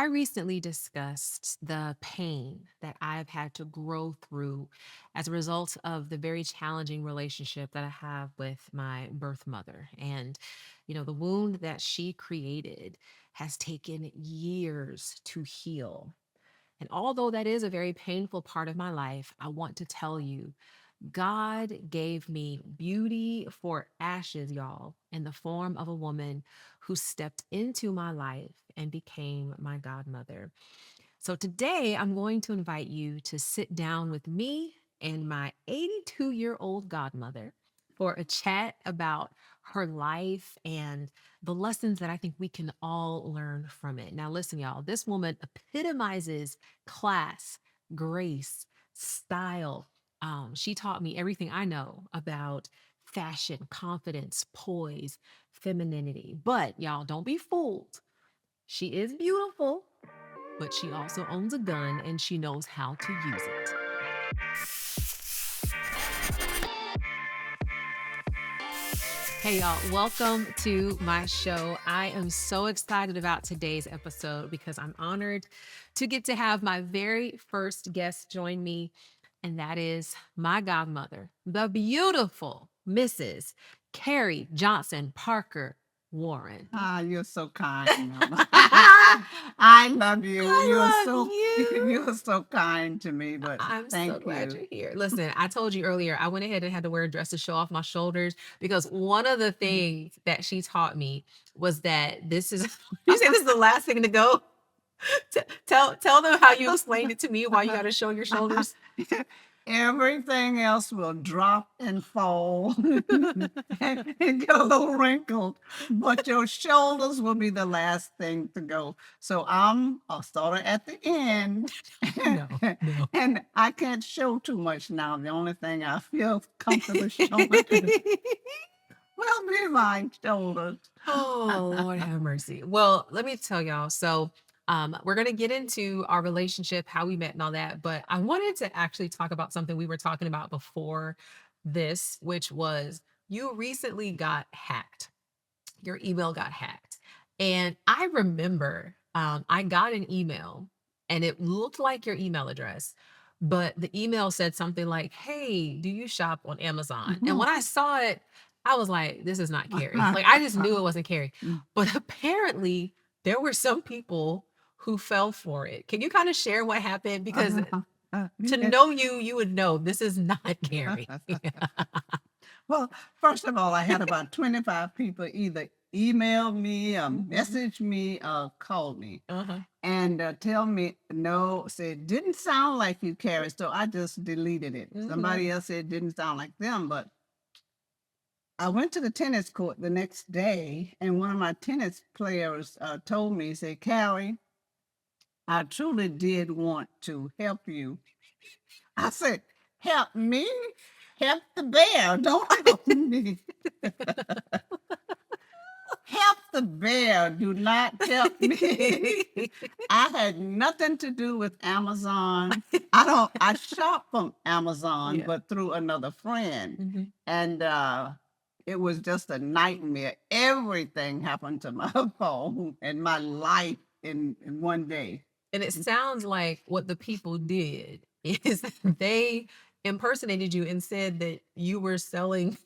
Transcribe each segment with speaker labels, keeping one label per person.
Speaker 1: I recently discussed the pain that I've had to grow through as a result of the very challenging relationship that I have with my birth mother. And, the wound that she created has taken years to heal. And although that is a very painful part of my life, I want to tell you God gave me beauty for ashes, y'all, in the form of a woman who stepped into my life and became my godmother. So today I'm going to invite you to sit down with me and my 82-year-old godmother for a chat about her life and the lessons that I think we can all learn from it. Now, listen, y'all, this woman epitomizes class, grace, style. She taught me everything I know about fashion, confidence, poise, femininity. But y'all, don't be fooled. She is beautiful, but she also owns a gun and she knows how to use it. Hey, y'all, welcome to my show. I am so excited about today's episode because I'm honored to get to have my very first guest join me, and that is my godmother, the beautiful Mrs. Carrie Johnson Parker Warren.
Speaker 2: You're so kind, Mama. I love you.
Speaker 1: I love you.
Speaker 2: You're so kind to me, but
Speaker 1: I'm so
Speaker 2: thank
Speaker 1: glad
Speaker 2: you.
Speaker 1: you're here. Listen, I told you earlier, I went ahead and had to wear a dress to show off my shoulders because one of the things that she taught me was that this is, you say this is the last thing to go. Tell them how you explained it to me why you got to show your shoulders.
Speaker 2: Everything else will drop and fall and get a little wrinkled, but your shoulders will be the last thing to go. So I'll start at the end.
Speaker 1: No, no.
Speaker 2: And I can't show too much now. The only thing I feel comfortable showing will be my shoulders.
Speaker 1: Oh, Lord have mercy. Well, let me tell y'all. So, we're going to get into our relationship, how we met, and all that. But I wanted to actually talk about something we were talking about before this, which was you recently got hacked. Your email got hacked. And I remember I got an email and it looked like your email address, but the email said something like, "Hey, do you shop on Amazon?" And when I saw it, I was like, this is not Carrie. Like, I just knew it wasn't Carrie. But apparently, there were some people who fell for it. Can you kind of share what happened? Because to know you, you would know this is not Carrie.
Speaker 2: Well, first of all, I had about 25 people either email me, message me, call me,
Speaker 1: Uh-huh.
Speaker 2: and tell me no, said didn't sound like you, Carrie. So I just deleted it. Somebody else said didn't sound like them, but I went to the tennis court the next day, and one of my tennis players told me, he said, Carrie, I truly did want to help you. I said, help me? Help the bear. Don't help me. Help the bear. Do not help me. I had nothing to do with Amazon. I shop from Amazon,
Speaker 1: Yeah.
Speaker 2: but through another friend. And it was just a nightmare. Everything happened to my phone and my life in one day.
Speaker 1: And it sounds like what the people did is they impersonated you and said that you were selling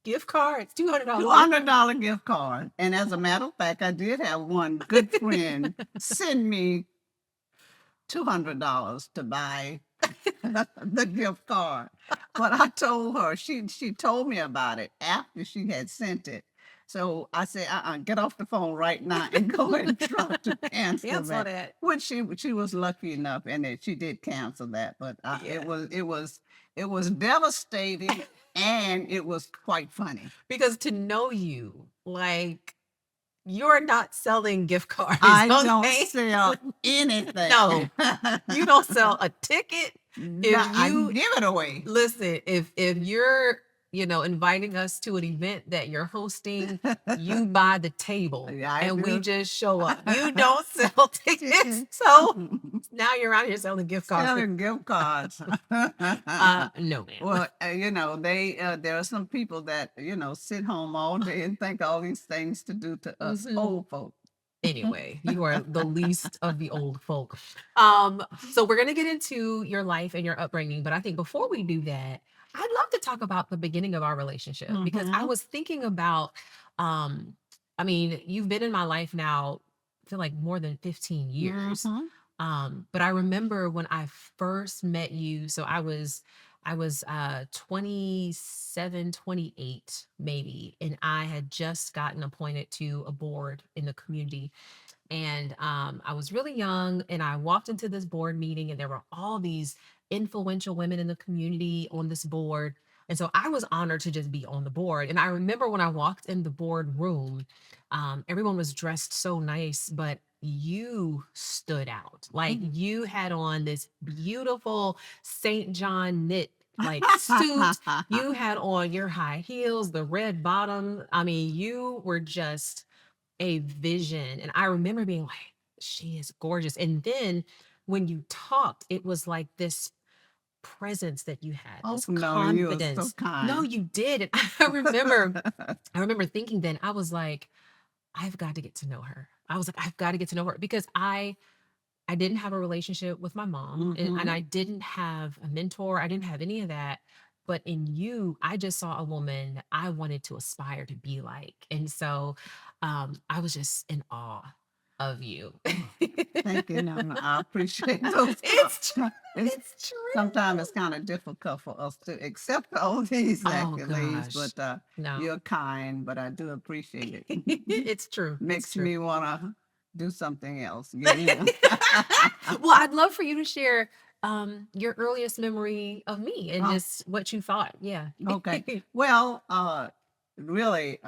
Speaker 1: gift cards, $200.
Speaker 2: $200 gift card. And as a matter of fact, I did have one good friend send me $200 to buy the gift card. But I told her, she told me about it after she had sent it. So I said, get off the phone right now and go and try to cancel that. Which she was lucky enough, and she did cancel that. But
Speaker 1: Yeah.
Speaker 2: it was devastating, and it was quite funny.
Speaker 1: Because to know you, like, you're not selling gift cards.
Speaker 2: I don't
Speaker 1: okay?
Speaker 2: sell anything.
Speaker 1: No, you don't sell a ticket.
Speaker 2: I give it away.
Speaker 1: Listen, if you're inviting us to an event that you're hosting, you buy the table
Speaker 2: Yeah, I
Speaker 1: and we
Speaker 2: do.
Speaker 1: just show up. You don't sell tickets. So now you're out here selling gift cards.
Speaker 2: Selling gift cards.
Speaker 1: No, man.
Speaker 2: Well, there are some people that sit home all day and think all these things to do to us old folks.
Speaker 1: Anyway, you are the least of the old folk. So we're gonna get into your life and your upbringing, but I think before we do that, I'd love to talk about the beginning of our relationship because I
Speaker 2: Mm-hmm.
Speaker 1: was thinking about, um, I mean, you've been in my life now, I feel like more than 15 years.
Speaker 2: Mm-hmm.
Speaker 1: But I remember when I first met you, so I was 27, 28 maybe, and I had just gotten appointed to a board in the community. And I was really young, and I walked into this board meeting, and there were all these influential women in the community on this board. And so I was honored to just be on the board. And I remember when I walked in the board room, everyone was dressed so nice, but you stood out. Like you had on this beautiful St. John knit like suit. You had on your high heels, the red bottom. I mean, you were just a vision. And I remember being like, she is gorgeous. And then when you talked, it was like this presence that you had,
Speaker 2: Oh
Speaker 1: this
Speaker 2: no, you are so
Speaker 1: confidence. No,
Speaker 2: kind.
Speaker 1: you did. And I remember thinking then, I was like, I've got to get to know her. I was like, I've got to get to know her because I didn't have a relationship with my mom, and
Speaker 2: Mm-hmm.
Speaker 1: I didn't have a mentor. I didn't have any of that. But in you, I just saw a woman that I wanted to aspire to be like. And so I was just in awe of you.
Speaker 2: Thank you, Nona. I appreciate those.
Speaker 1: It's true.
Speaker 2: It's
Speaker 1: It's
Speaker 2: sometimes
Speaker 1: true.
Speaker 2: it's kind of difficult for us to accept all these
Speaker 1: Oh
Speaker 2: accolades,
Speaker 1: gosh.
Speaker 2: but
Speaker 1: No.
Speaker 2: you're kind. But I do appreciate it.
Speaker 1: It's true. It's
Speaker 2: Makes
Speaker 1: true.
Speaker 2: me wanna do something else. Yeah,
Speaker 1: Well, I'd love for you to share your earliest memory of me and
Speaker 2: Oh,
Speaker 1: just what you thought. Yeah.
Speaker 2: okay. Well, really,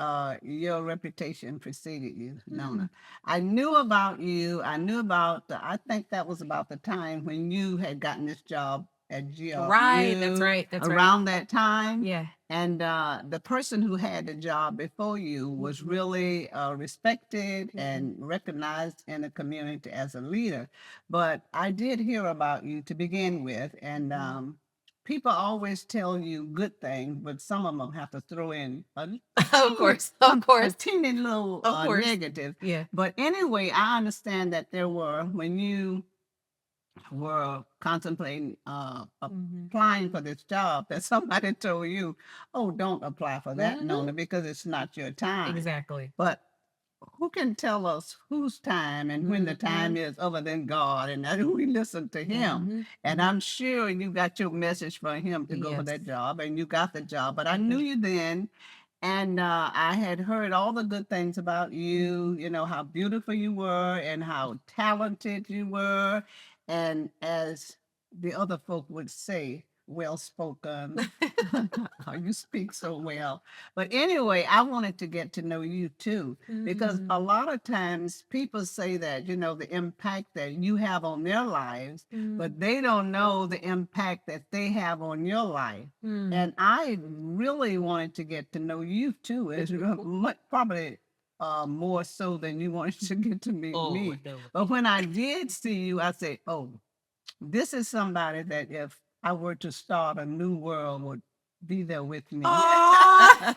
Speaker 2: your reputation preceded you,
Speaker 1: Hmm.
Speaker 2: Nona. I knew about you. I knew about. I think that was about the time when you had gotten this job at
Speaker 1: Right. That's
Speaker 2: GRU.
Speaker 1: right. That's right.
Speaker 2: Around that time,
Speaker 1: Yeah.
Speaker 2: and the person who had the job before you was really respected and recognized in the community as a leader. But I did hear about you to begin with, and people always tell you good things, but some of them have to throw in
Speaker 1: Of course. Of
Speaker 2: a
Speaker 1: course.
Speaker 2: teeny little
Speaker 1: Of course.
Speaker 2: negative.
Speaker 1: Yeah.
Speaker 2: But anyway, I understand that there were, when you were contemplating
Speaker 1: Hmm.
Speaker 2: applying for this job, that somebody told you, oh, don't apply for that,
Speaker 1: Hmm.
Speaker 2: Nona, because it's not your time.
Speaker 1: Exactly.
Speaker 2: But who can tell us whose time and when the time
Speaker 1: Hmm.
Speaker 2: is other than God? And that we listen to Him.
Speaker 1: Hmm.
Speaker 2: And I'm sure you got your message from Him to go for
Speaker 1: Yes.
Speaker 2: that job, and you got the job. But I knew
Speaker 1: Hmm.
Speaker 2: you then, and I had heard all the good things about you, you know, how beautiful you were and how talented you were. And as the other folk would say, well spoken. You speak so well. But anyway, I wanted to get to know you too, because
Speaker 1: Hmm.
Speaker 2: a lot of times people say that, you know, the impact that you have on their lives, but they don't know the impact that they have on your life.
Speaker 1: Hmm.
Speaker 2: And I really wanted to get to know you too, as much, probably more so than you wanted to get to meet
Speaker 1: Oh
Speaker 2: me.
Speaker 1: no.
Speaker 2: But when I did see you, I said, oh, this is somebody that if I were to start a new world would be there with me.
Speaker 1: Oh.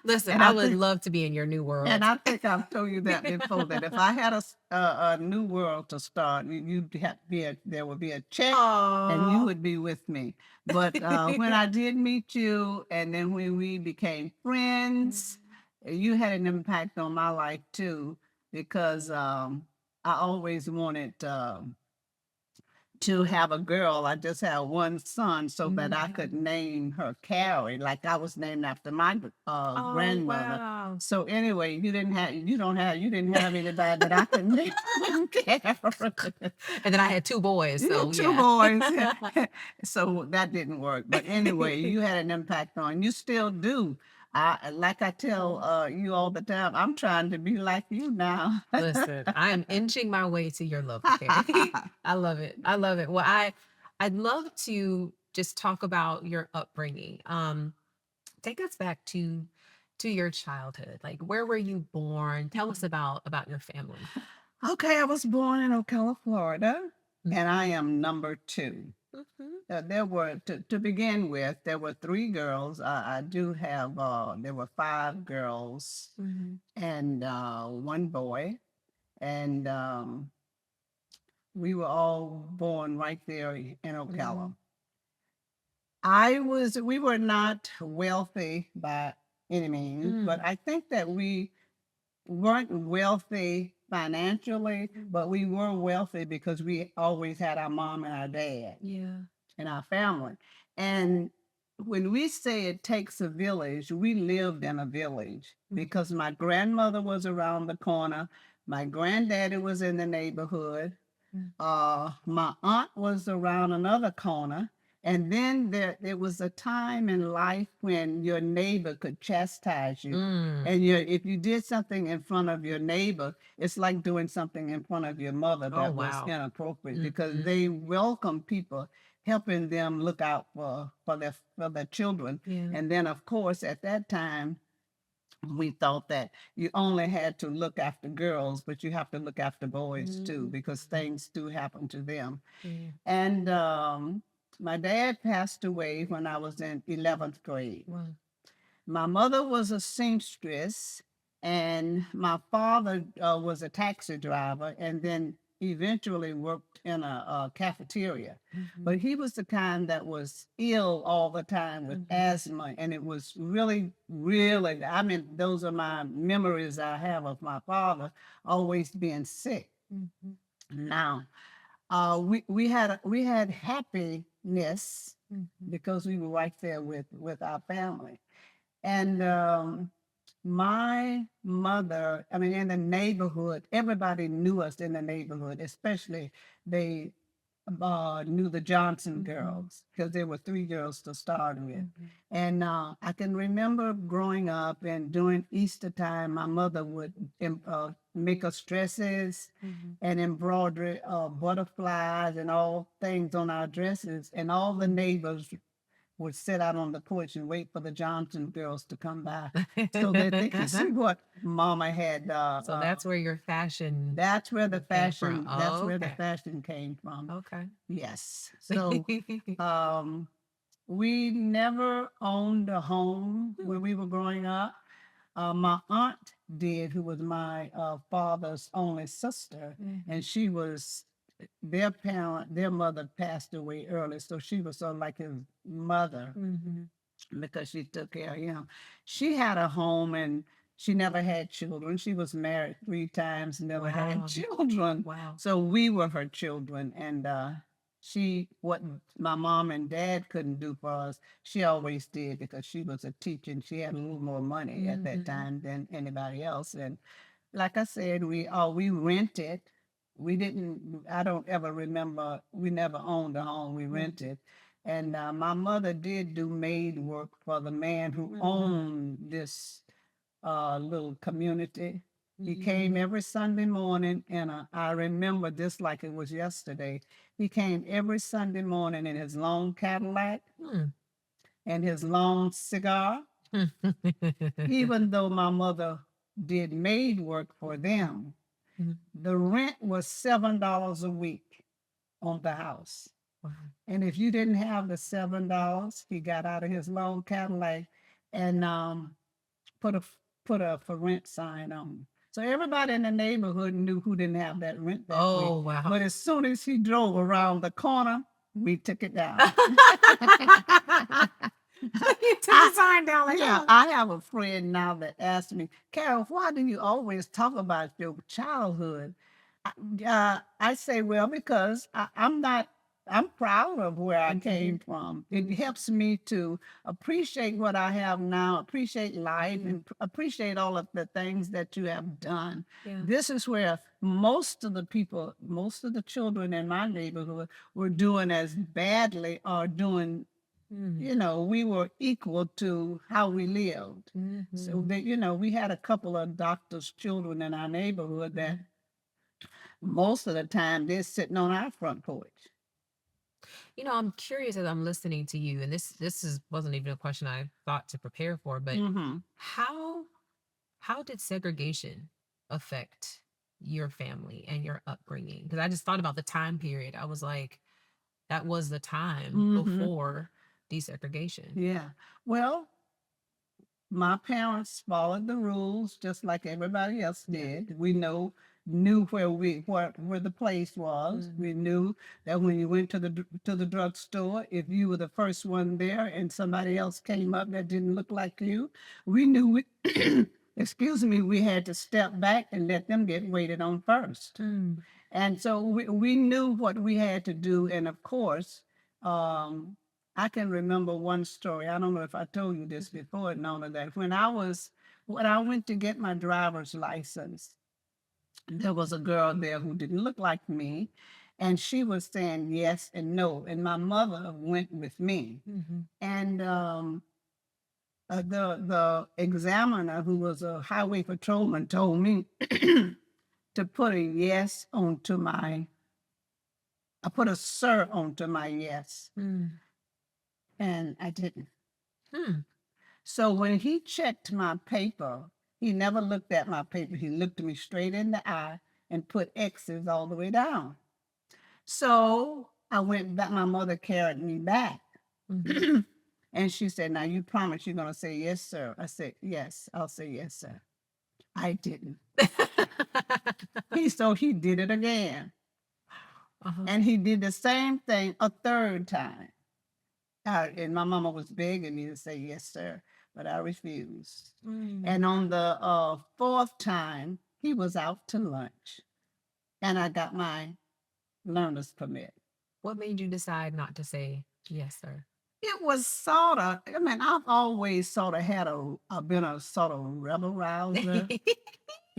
Speaker 1: Listen,
Speaker 2: And
Speaker 1: I
Speaker 2: I
Speaker 1: would
Speaker 2: think
Speaker 1: love to be in your new
Speaker 2: and
Speaker 1: world.
Speaker 2: I think I've told you that before, that if I had a new world to start, you'd have be there would be a check and you
Speaker 1: Oh.
Speaker 2: would be with me. But when I did meet you, and then when we became friends, you had an impact on my life too, because I always wanted to have a girl. I just had one son, so that I could name her Carrie, like I was named after my
Speaker 1: Oh
Speaker 2: grandmother.
Speaker 1: wow.
Speaker 2: So anyway, you didn't have anybody that I could name Carrie.
Speaker 1: And then I had two boys,
Speaker 2: You
Speaker 1: so
Speaker 2: had two
Speaker 1: yeah.
Speaker 2: boys, so that didn't work. But anyway, you had an impact on. You still do. Like I tell you all the time, I'm trying to be like you now.
Speaker 1: Listen, I am inching my way to your love affair. I love it. I love it. Well, I'd love to just talk about your upbringing. Take us back to your childhood. Like where were you born? Tell us about your family.
Speaker 2: Okay, I was born in Ocala, Florida, and I
Speaker 1: Mhm.
Speaker 2: am number two.
Speaker 1: Mhm.
Speaker 2: There were, to begin with, there were three girls. I do have, there were five girls
Speaker 1: Mhm.
Speaker 2: and one boy. and we were all born right there in Ocala. We were not wealthy by any means, but I think that we weren't wealthy financially, but we were wealthy because we always had our mom and our dad. Yeah. In our family. And when we say it takes a village, we lived in a village because my grandmother was around the corner, my granddaddy was in the neighborhood, my aunt was around another corner. And then there was a time in life when your neighbor could chastise you. And if you did something in front of your neighbor, it's like doing something in front of your mother that was inappropriate because they welcome people helping them look out for their children. Yeah. And then of course at that time we thought that you only had to look after girls, but you have to look after boys too, because things do happen to them. Yeah. And my dad passed away when I was in 11th grade. Wow. My mother was a seamstress, and my father was a taxi driver, and then eventually worked in a cafeteria. But he was the kind that was ill all the time with asthma, and it was really, really, I mean, those are my memories I have of my father always being sick. Now, we had happiness because we were right there with our family. And my mother, I mean, in the neighborhood, everybody knew us in the neighborhood, especially they knew the Johnson girls because there were three girls to start with. And I can remember growing up and during Easter time, my mother would make us dresses and embroider butterflies and all things on our dresses. And all the neighbors would sit out on the porch and wait for the Johnson girls to come by so that they could see what Mama had.
Speaker 1: So that's where your fashion
Speaker 2: That's where the
Speaker 1: came
Speaker 2: fashion.
Speaker 1: from.
Speaker 2: That's
Speaker 1: Oh,
Speaker 2: where the
Speaker 1: okay.
Speaker 2: fashion came from.
Speaker 1: Okay.
Speaker 2: Yes. So we never owned a home when we were growing up. My aunt did, who was my father's only sister, and she was their mother passed away early, so she was sort of like his mother because she took care of him. She had a home and she never had children. She was married 3 times, never had
Speaker 1: Wow.
Speaker 2: children.
Speaker 1: Wow.
Speaker 2: So we were her children, and what my mom and dad couldn't do for us, she always did because she was a teacher and she had a little more money at that time than anybody else. And like I said, we rented. We didn't. I don't ever remember. We never owned a home. We rented, and my mother did do maid work for the man who owned this little community. He came every Sunday morning, and I remember this like it was yesterday. He came every Sunday morning in his long Cadillac and his long cigar. Even though my mother did maid work for them, the rent was $7 a week on the house. Wow. And if you didn't have the $7, he got out of his long Cadillac and put a put a for rent sign on. So everybody in the neighborhood knew who didn't have that rent that week.
Speaker 1: Oh, wow.
Speaker 2: But as soon as he drove around the corner, we took it down.
Speaker 1: You took the sign down like,
Speaker 2: Yeah,
Speaker 1: oh.
Speaker 2: I have a friend now that asks me, Carol, why do you always talk about your childhood? I say, well, because I'm proud of where I came from. It helps me to appreciate what I have now, appreciate life, and appreciate all of the things that you have done. Yeah. This is where most of the people, most of the children in my neighborhood were doing as badly or doing we were equal to how we lived. So that, we had a couple of doctors' children in our neighborhood that most of the time they're sitting on our front porch.
Speaker 1: I'm curious as I'm listening to you, and this wasn't even a question I thought to prepare for, but how did segregation affect your family and your upbringing? Because I just thought about the time period. I was like, that was the time before desegregation.
Speaker 2: Yeah. Well, my parents followed the rules just like everybody else did. We know knew where the place was. We knew that when you went to the drugstore, if you were the first one there and somebody else came up that didn't look like you, we knew excuse me, we had to step back and let them get waited on first. And so we knew what we had to do. And of course, um, I can remember one story. I don't know if I told you this before, Nona, that when I went to get my driver's license, there was a girl there who didn't look like me, and she was saying yes and no. And my mother went with me. And the examiner, who was a highway patrolman, told me to put a yes onto my, I put a sir onto my yes, and I didn't. So when he checked my paper, he never looked at my paper. He looked me straight in the eye and put X's all the way down. So I went back. My mother carried me back. And she said, "Now you promise you're going to say yes, sir?" I said, "Yes, I'll say yes, sir." I didn't. So he did it again. And he did the same thing a third time. And my mama was begging me to say yes, sir, but I refused. And on the fourth time, he was out to lunch, and I got my learner's permit.
Speaker 1: What made you decide not to say yes, sir?
Speaker 2: It was sort of, I mean, I've always sort of been a sort of rebel rouser.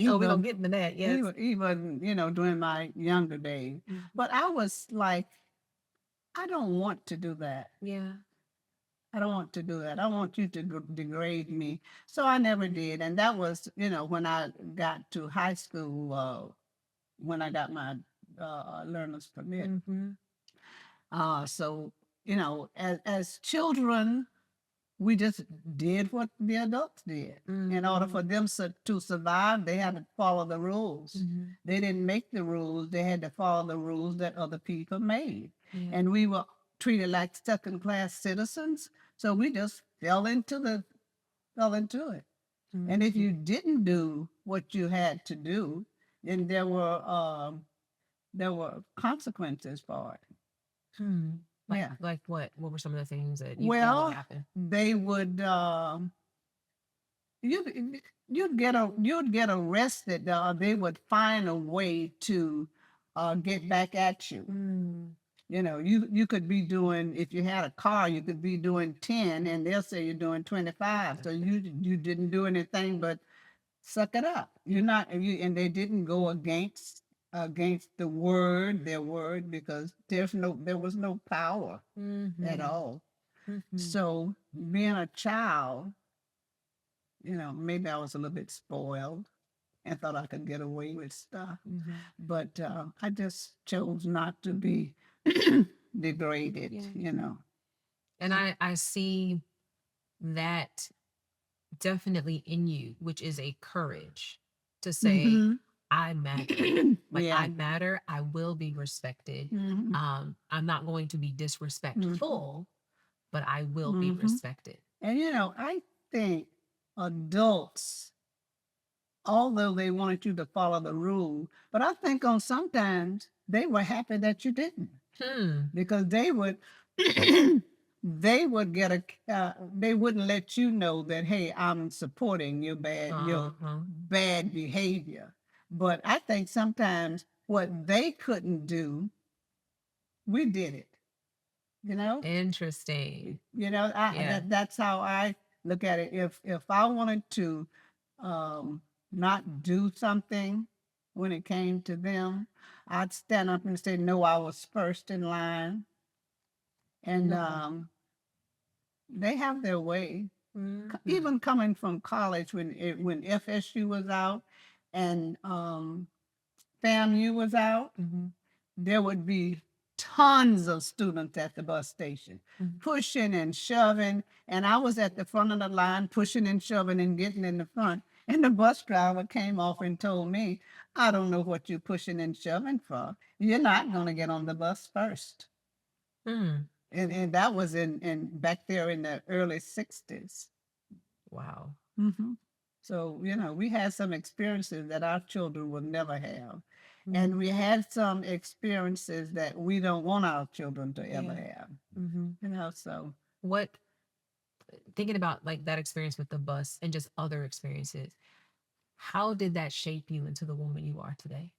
Speaker 1: Oh, we're gonna get into that, yes.
Speaker 2: Even, during my younger days. But I was like, I don't want to do that.
Speaker 1: Yeah.
Speaker 2: I don't want to do that. I want you to degrade me. So I never did. And that was, when I got to high school, when I got my learner's permit. So, as children, we just did what the adults did. In order for them to survive, they had to follow the rules. They didn't make the rules. They had to follow the rules that other people made. And we were treated like second-class citizens. So we just fell into it. And if you didn't do what you had to do, then there were consequences for it.
Speaker 1: Like what? What were some of the things that you
Speaker 2: Well,
Speaker 1: would happen?
Speaker 2: they would you'd get arrested. They would find a way to get back at you. You could be doing, if you had a car, you could be doing 10, and they'll say you're doing 25. So you didn't do anything but suck it up. You're not, and they didn't go against their word, because there was no power at all. So being a child, maybe I was a little bit spoiled and thought I could get away with stuff. But I just chose not to be degraded,
Speaker 1: And I see that definitely in you, which is a courage to say, I matter. Like,
Speaker 2: Yeah.
Speaker 1: I matter. I will be respected. I'm not going to be disrespectful, but I will be respected.
Speaker 2: And I think adults, although they wanted you to follow the rule, but I think on sometimes they were happy that you didn't, because they would they would they wouldn't let you know that, hey, I'm supporting your bad behavior. But I think sometimes what they couldn't do, we did it.
Speaker 1: Interesting.
Speaker 2: That's how I look at it. If I wanted to not do something when it came to them, I'd stand up and say, no, I was first in line. And they have their way. Even coming from college, when FSU was out and FAMU was out, there would be tons of students at the bus station, pushing and shoving. And I was at the front of the line, pushing and shoving and getting in the front. And the bus driver came off and told me, I don't know what you're pushing and shoving for. You're not going to get on the bus first. And that was in back there in the early 60s.
Speaker 1: Wow.
Speaker 2: So, we had some experiences that our children will never have. And we had some experiences that we don't want our children to ever have. So
Speaker 1: What, thinking about like that experience with the bus and just other experiences, how did that shape you into the woman you are today?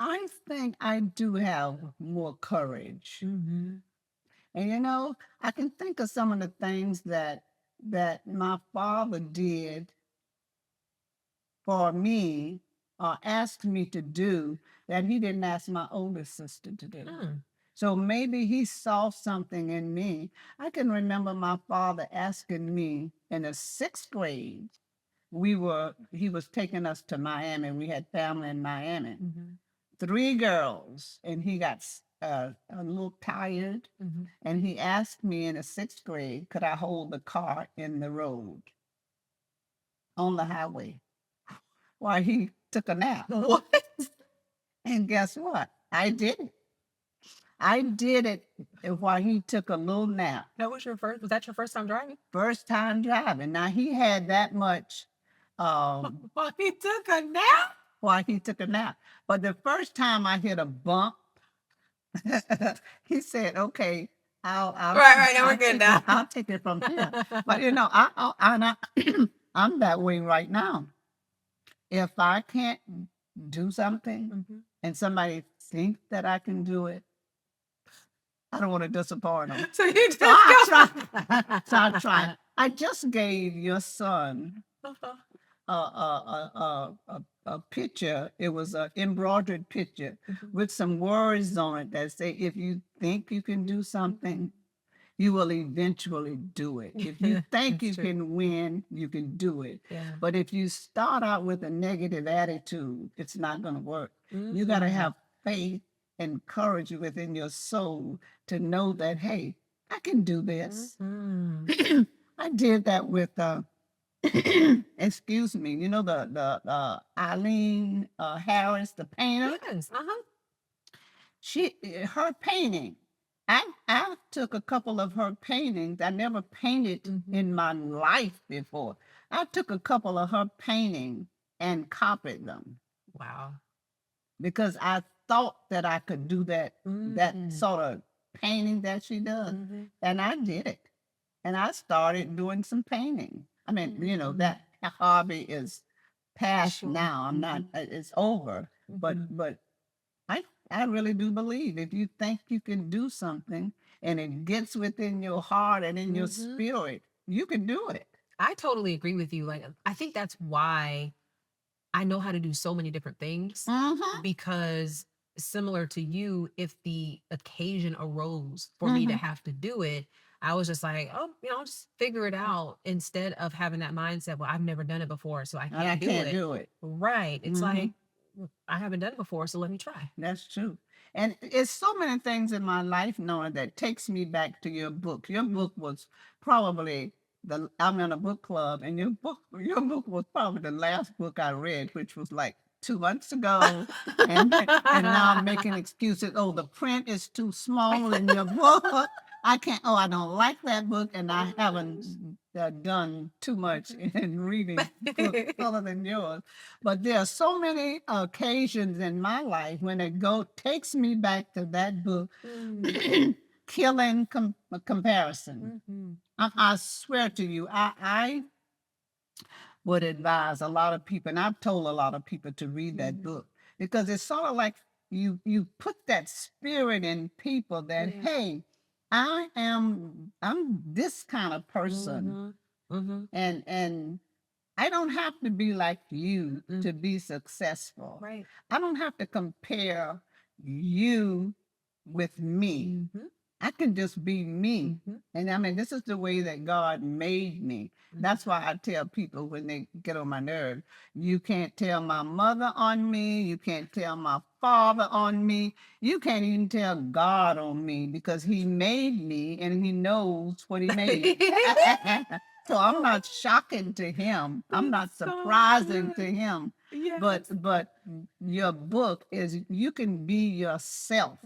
Speaker 2: I think I do have more courage. And I can think of some of the things that my father did for me or asked me to do that he didn't ask my older sister to do. So maybe he saw something in me. I can remember my father asking me in the 6th grade. He was taking us to Miami. We had family in Miami. 3 girls, and he got a little tired. And he asked me in the 6th grade, could I hold the car in the road on the highway while he took a nap?
Speaker 1: What?
Speaker 2: And guess what? I did it. I did it while he took a little nap.
Speaker 1: Was that your first time driving?
Speaker 2: First time driving. Now he had that much.
Speaker 1: While he took a nap?
Speaker 2: While he took a nap. But the first time I hit a bump, he said, "Okay,
Speaker 1: Right. Now we're good now.
Speaker 2: I'll take it from here." But I'm that way right now. If I can't do something and somebody thinks that I can do it, I don't want to disappoint them.
Speaker 1: So you just
Speaker 2: So I try. I just gave your son a picture. It was an embroidered picture with some words on it that say, if you think you can do something, you will eventually do it. If you think you can win, you can do it. But if you start out with a negative attitude, it's not going to work. You got to have faith and courage within your soul to know that, hey, I can do this. I did that with excuse me, the Eileen Harris, the painter.
Speaker 1: Yes.
Speaker 2: Her painting. I took a couple of her paintings. I never painted in my life before. I took a couple of her paintings and copied them
Speaker 1: Wow.
Speaker 2: because I thought that I could do that sort of painting that she does, and I did it. And I started doing some painting. I mean, that hobby is past now. I'm not. It's over. But I really do believe if you think you can do something and it gets within your heart and in your spirit, you can do it.
Speaker 1: I totally agree with you. Like, I think that's why I know how to do so many different things, because similar to you, if the occasion arose for me to have to do it, I was just like, oh, I'll just figure it out instead of having that mindset. Well, I've never done it before, so I
Speaker 2: And I
Speaker 1: can't
Speaker 2: can't
Speaker 1: do
Speaker 2: do it.
Speaker 1: Right. It's like, I haven't done it before, so let me try.
Speaker 2: That's true. And it's so many things in my life, Nona, that takes me back to your book. Your book was probably I'm in a book club, and your book was probably the last book I read, which was like 2 months ago. and now I'm making excuses. Oh, the print is too small in your book. I can't. Oh, I don't like that book, and I haven't done too much in reading books other than yours. But there are so many occasions in my life when takes me back to that book, Killing Comparison. I swear to you, I would advise a lot of people, and I've told a lot of people to read that book, because it's sort of like you put that spirit in people that, hey, I'm this kind of person, and I don't have to be like you to be successful.
Speaker 1: Right.
Speaker 2: I don't have to compare you with me. I can just be me. And I mean, this is the way that God made me. That's why I tell people when they get on my nerves, you can't tell my mother on me. You can't tell my father on me. You can't even tell God on me, because he made me and he knows what he made. So I'm not shocking to him. I'm not surprising to him.
Speaker 1: Yes.
Speaker 2: But your book is, you can be yourself.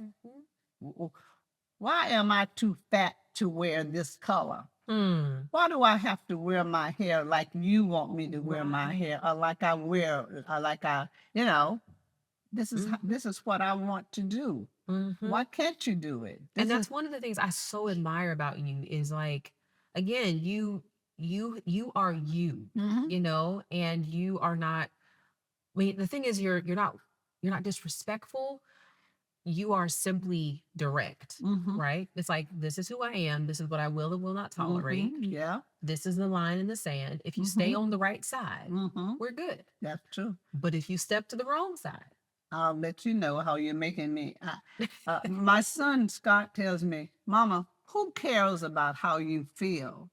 Speaker 2: Why am I too fat to wear this color?
Speaker 1: Mm.
Speaker 2: Why do I have to wear my hair like you want me to wear my hair, or like I wear, or like I, you know,
Speaker 1: Mhm.
Speaker 2: this is what I want to do. Why
Speaker 1: Mhm.
Speaker 2: can't you do it?
Speaker 1: And
Speaker 2: This is
Speaker 1: that's one of the things I so admire about you is like, again, you are you,
Speaker 2: hmm
Speaker 1: you know, and you are not. I mean, the thing is, you're not disrespectful. You are simply direct,
Speaker 2: hmm
Speaker 1: right? It's like, this is who I am. This is what I will and will not tolerate.
Speaker 2: Yeah.
Speaker 1: This is the line in the sand. If you stay
Speaker 2: hmm
Speaker 1: on the right side,
Speaker 2: hmm
Speaker 1: we're good.
Speaker 2: That's true.
Speaker 1: But if you step to the wrong side,
Speaker 2: I'll let you know how you're making me. My son Scott tells me, Mama, who cares about how you feel?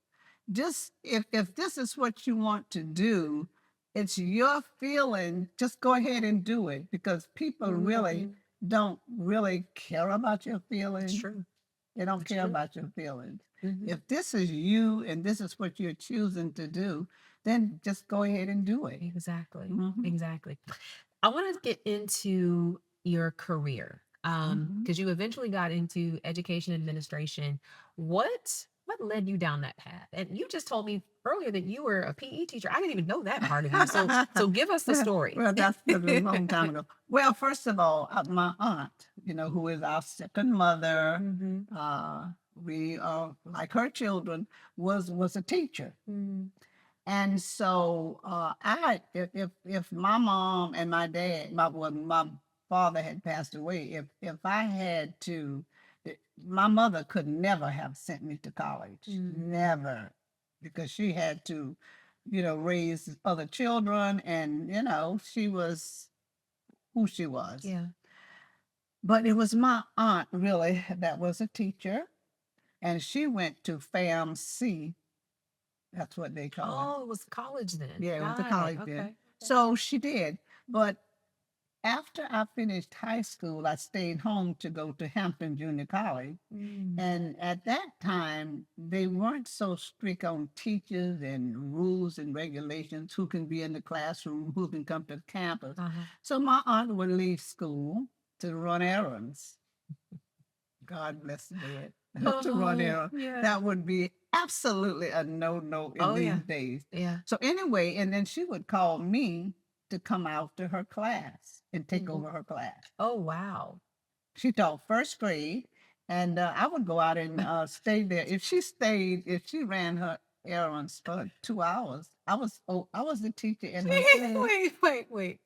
Speaker 2: Just if this is what you want to do, it's your feeling. Just go ahead and do it, because people really
Speaker 1: Mhm.
Speaker 2: don't really care about your
Speaker 1: It's
Speaker 2: feelings.
Speaker 1: true.
Speaker 2: They don't
Speaker 1: It's
Speaker 2: care
Speaker 1: true.
Speaker 2: about your feelings.
Speaker 1: Hmm.
Speaker 2: If this is you and this is what you're choosing to do, then just go ahead and do it.
Speaker 1: Exactly.
Speaker 2: hmm
Speaker 1: Exactly. I want to get into your career
Speaker 2: hmm
Speaker 1: because you eventually got into education administration. What led you down that path? And you just told me earlier that you were a PE teacher. I didn't even know that part of you. So give us the story.
Speaker 2: well, that's a long time ago. Well, first of all, my aunt, who is our second mother,
Speaker 1: Hmm.
Speaker 2: uh, we are like her children, was a teacher.
Speaker 1: Hmm.
Speaker 2: And so if my mom and my dad, my father had passed away, if I had to, my mother could never have sent me to college,
Speaker 1: Mm.
Speaker 2: never, because she had to, raise other children, and she was who she was.
Speaker 1: Yeah.
Speaker 2: But it was my aunt really that was a teacher, and she went to FAMC. That's what they call it.
Speaker 1: Oh, it was college then.
Speaker 2: Yeah, it was a
Speaker 1: Got it.
Speaker 2: college
Speaker 1: Okay.
Speaker 2: then.
Speaker 1: Okay.
Speaker 2: So she did. But after I finished high school, I stayed home to go to Hampton Junior College.
Speaker 1: Mm.
Speaker 2: And at that time, they weren't so strict on teachers and rules and regulations, who can be in the classroom, who can come to the campus.
Speaker 1: Uh-huh.
Speaker 2: So my aunt would leave school to run errands. God bless the dead. To run
Speaker 1: Oh,
Speaker 2: errands.
Speaker 1: yeah.
Speaker 2: That would be absolutely a no-no in
Speaker 1: Oh,
Speaker 2: these
Speaker 1: yeah.
Speaker 2: days.
Speaker 1: Yeah.
Speaker 2: So anyway, and then she would call me to come out to her class and take
Speaker 1: Mhm.
Speaker 2: over her class.
Speaker 1: Oh, wow.
Speaker 2: She taught first grade, and I would go out and stay there. If she ran her errands for 2 hours, I was the teacher in her class.
Speaker 1: Wait.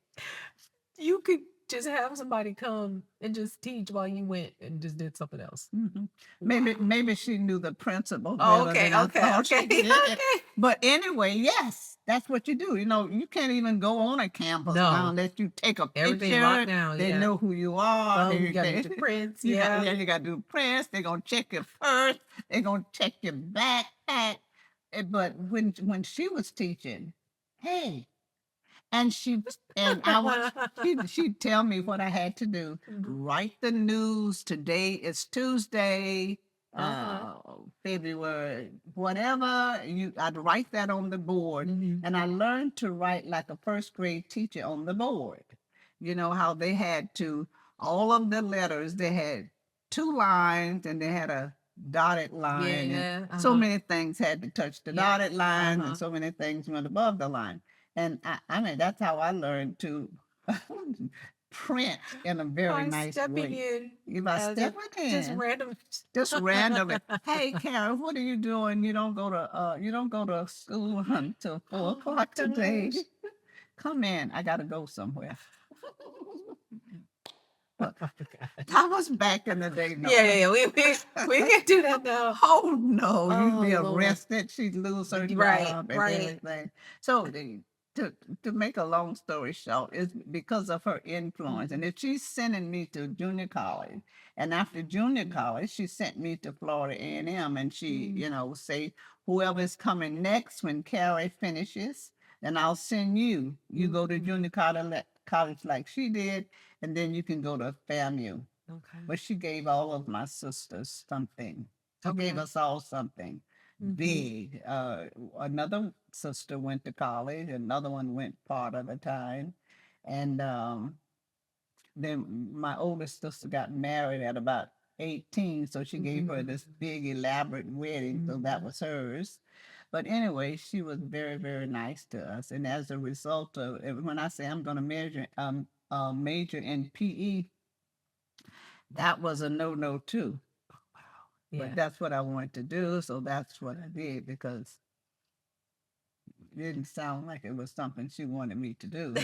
Speaker 1: You could just have somebody come and just teach while you went and just did something else.
Speaker 2: Mhm. Maybe
Speaker 1: Wow.
Speaker 2: maybe she knew the principles
Speaker 1: Oh,
Speaker 2: better
Speaker 1: okay,
Speaker 2: than I
Speaker 1: okay,
Speaker 2: thought
Speaker 1: okay,
Speaker 2: she did.
Speaker 1: okay.
Speaker 2: But anyway, yes, that's what you do. You can't even go on a campus now
Speaker 1: No,
Speaker 2: unless you take a
Speaker 1: everything locked
Speaker 2: picture.
Speaker 1: down.
Speaker 2: They
Speaker 1: Yeah.
Speaker 2: know who you are.
Speaker 1: Oh, you got to get your prints. Yeah.
Speaker 2: You got to do prints. They're gonna check your purse. They're gonna check your backpack. But when she was teaching, hey, and I would she'd tell me what I had to do.
Speaker 1: Mhm.
Speaker 2: Write the news. Today is Tuesday,
Speaker 1: Uh-huh.
Speaker 2: February, whatever. I'd write that on the board.
Speaker 1: Hmm.
Speaker 2: And I learned to write like a first grade teacher on the board. You know how they had to, all of the letters, they had two lines and they had a dotted line, and
Speaker 1: Yeah.
Speaker 2: so
Speaker 1: Uh-huh.
Speaker 2: many things had to touch the
Speaker 1: Yeah.
Speaker 2: dotted line, and
Speaker 1: Uh-huh.
Speaker 2: so many things went above the line. And I mean, that's how I learned to print in a very
Speaker 1: By
Speaker 2: nice
Speaker 1: stepping
Speaker 2: way.
Speaker 1: in
Speaker 2: By
Speaker 1: as a
Speaker 2: stepping
Speaker 1: just
Speaker 2: in,
Speaker 1: random.
Speaker 2: just randomly. Hey, Karen, what are you doing? You don't go to school until four
Speaker 1: Oh my
Speaker 2: o'clock today.
Speaker 1: gosh.
Speaker 2: Come in. I gotta go somewhere.
Speaker 1: Oh
Speaker 2: But
Speaker 1: my God.
Speaker 2: that was back in the day. No.
Speaker 1: Yeah. We can't do that now.
Speaker 2: Oh no, you'd
Speaker 1: Oh
Speaker 2: be
Speaker 1: Lord.
Speaker 2: arrested. She'd lose her
Speaker 1: Right.
Speaker 2: job and
Speaker 1: Right.
Speaker 2: everything. So to make a long story short, is because of her influence. And
Speaker 1: Mhm.
Speaker 2: if she's sending me to junior college, and after junior college, she sent me to Florida A&M, and she,
Speaker 1: Mm.
Speaker 2: say whoever's coming next when Carrie finishes, then I'll send you. You go to
Speaker 1: Mhm.
Speaker 2: junior college like she did, and then you can go to FAMU.
Speaker 1: Okay.
Speaker 2: But she gave all of my sisters something. She gave
Speaker 1: Okay.
Speaker 2: us all something
Speaker 1: Hmm.
Speaker 2: big. Another sister went to college, another one went part of the time. And then my oldest sister got married at about 18, so she gave her this big elaborate wedding, so that was hers. But anyway, she was very, very nice to us, and as a result of when I say I'm going to major in PE, that was a no too. But
Speaker 1: Yeah.
Speaker 2: that's what I wanted to do, so that's what I did because it didn't sound like it was something she wanted me to do.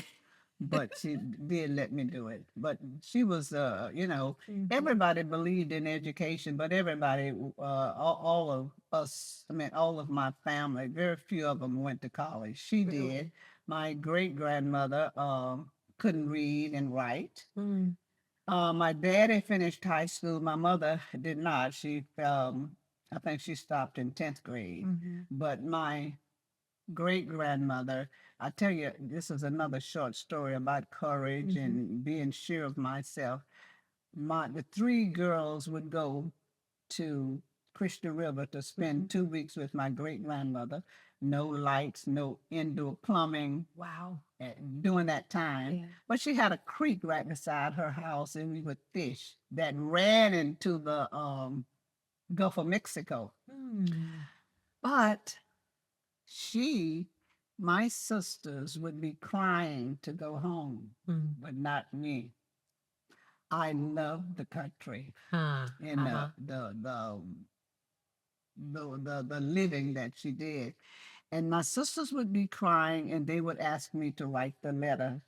Speaker 2: But she did let me do it. But she was, everybody believed in education, but everybody, all of us, I mean, all of my family, very few of them went to college. She did. My great grandmother couldn't read and write.
Speaker 1: Mm.
Speaker 2: My daddy finished high school. My mother did not. I think she stopped in 10th grade. But my great grandmother, I tell you, this is another short story about courage and being sure of myself. The three girls would go to Crystal River to spend 2 weeks with my great grandmother. No lights, no indoor plumbing. Wow. During that time. Yeah. But she had a creek right beside her house, and we would fish that ran into the Gulf of Mexico. But she, my sisters would be crying to go home, but not me. I loved the country and the living that she did. And my sisters would be crying and they would ask me to write the letter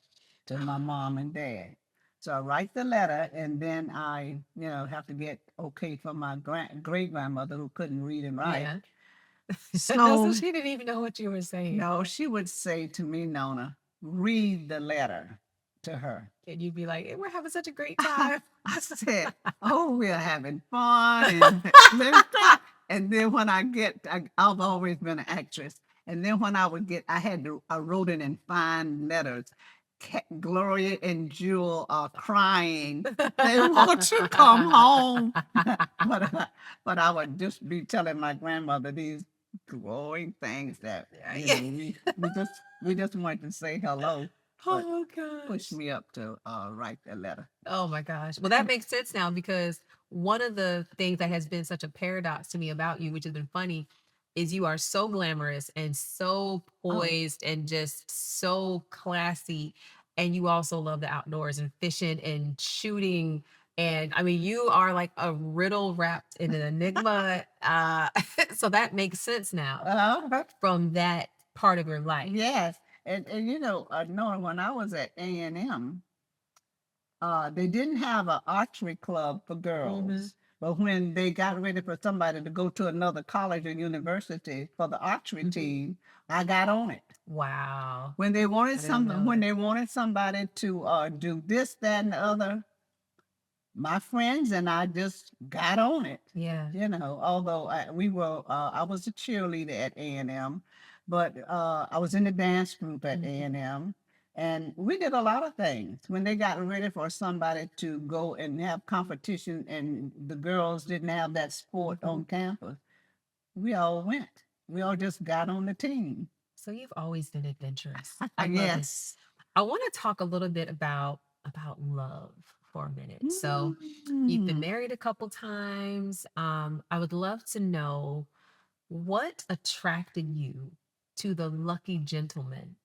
Speaker 2: to my mom and dad. So I write the letter and then I, have to get okay from my great grandmother who couldn't read and write. Yeah. So she didn't even know what you were saying. No, she would say to me, Nona, read the letter to her. And you'd be like, "Hey, we're having such a great time." I said, "Oh, we're having fun." And then when I've always been an actress. And then when I wrote it in fine letters. Gloria and Jewel are crying. They want to come home. but I would just be telling my grandmother these glowing things that we just wanted to say hello. Oh gosh. Pushed me up to write that letter. Oh my gosh. Well, that makes sense now because one of the things that has been such a paradox to me about you, which has been funny, is you are so glamorous and so poised and just so classy. And you also love the outdoors and fishing and shooting. And I mean, you are like a riddle wrapped in an enigma. So that makes sense now from that part of your life. Yes. And Nora, when I was at A&M, they didn't have an archery club for girls. But when they got ready for somebody to go to another college or university for the archery team, I got on it. Wow. When they wanted somebody to do this, that, and the other, my friends and I just got on it. Yeah. Although I was a cheerleader at A&M, but I was in the dance group at A&M, and we did a lot of things. When they got ready for somebody to go and have competition, and the girls didn't have that sport on campus, we all went. We all just got on the team. So you've always been adventurous. I love it. Yes. I want to talk a little bit about love for a minute. So you've been married a couple times. I would love to know what attracted you to the lucky gentlemen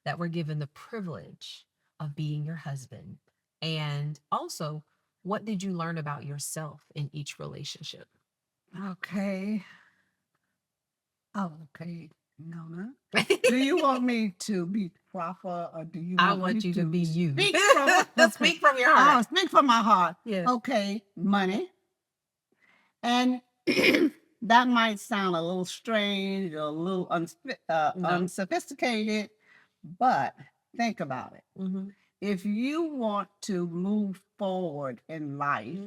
Speaker 2: that were given the privilege of being your husband, and also what did you learn about yourself in each relationship? Okay. Oh, okay. Nona. Do you want me to be proper or do you I want you to be you. Speak from, speak from your heart. Oh, speak from my heart. Yeah. Okay. Money. And that might sound a little strange or a little No. unsophisticated, but think about it. If you want to move forward in life,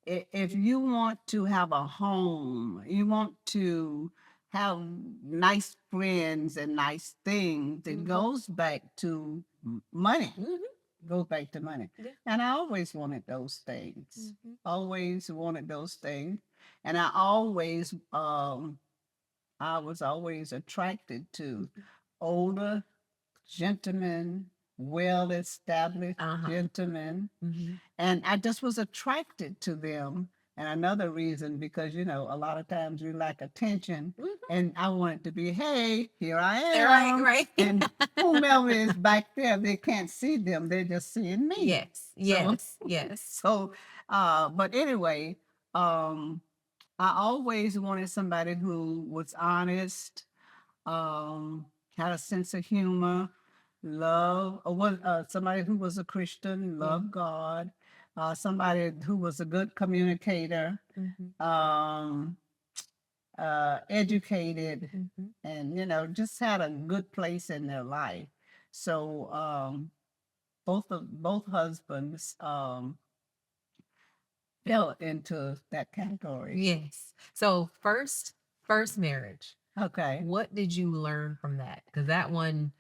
Speaker 2: if you want to have a home, you want to have nice friends and nice things, it goes back to money. Goes back to money. Yeah. And I always wanted those things. Always wanted those things. And I was always attracted to older gentlemen, well-established gentlemen. And I just was attracted to them. And another reason, because a lot of times we lack attention, and I want it to be, hey, here I
Speaker 1: Right,
Speaker 2: am.
Speaker 1: right.
Speaker 2: And whomever is back there, they can't see them, they're just seeing me.
Speaker 1: Yes, yes, yes.
Speaker 2: So, but anyway, um, I always wanted somebody who was honest, um, had a sense of humor, love, or was somebody who was a Christian, loved God, somebody who was a good communicator, um, educated, and just had a good place in their life. So both husbands fell into that category.
Speaker 1: Yes. So first marriage.
Speaker 2: Okay.
Speaker 1: What did you learn from that? Because that one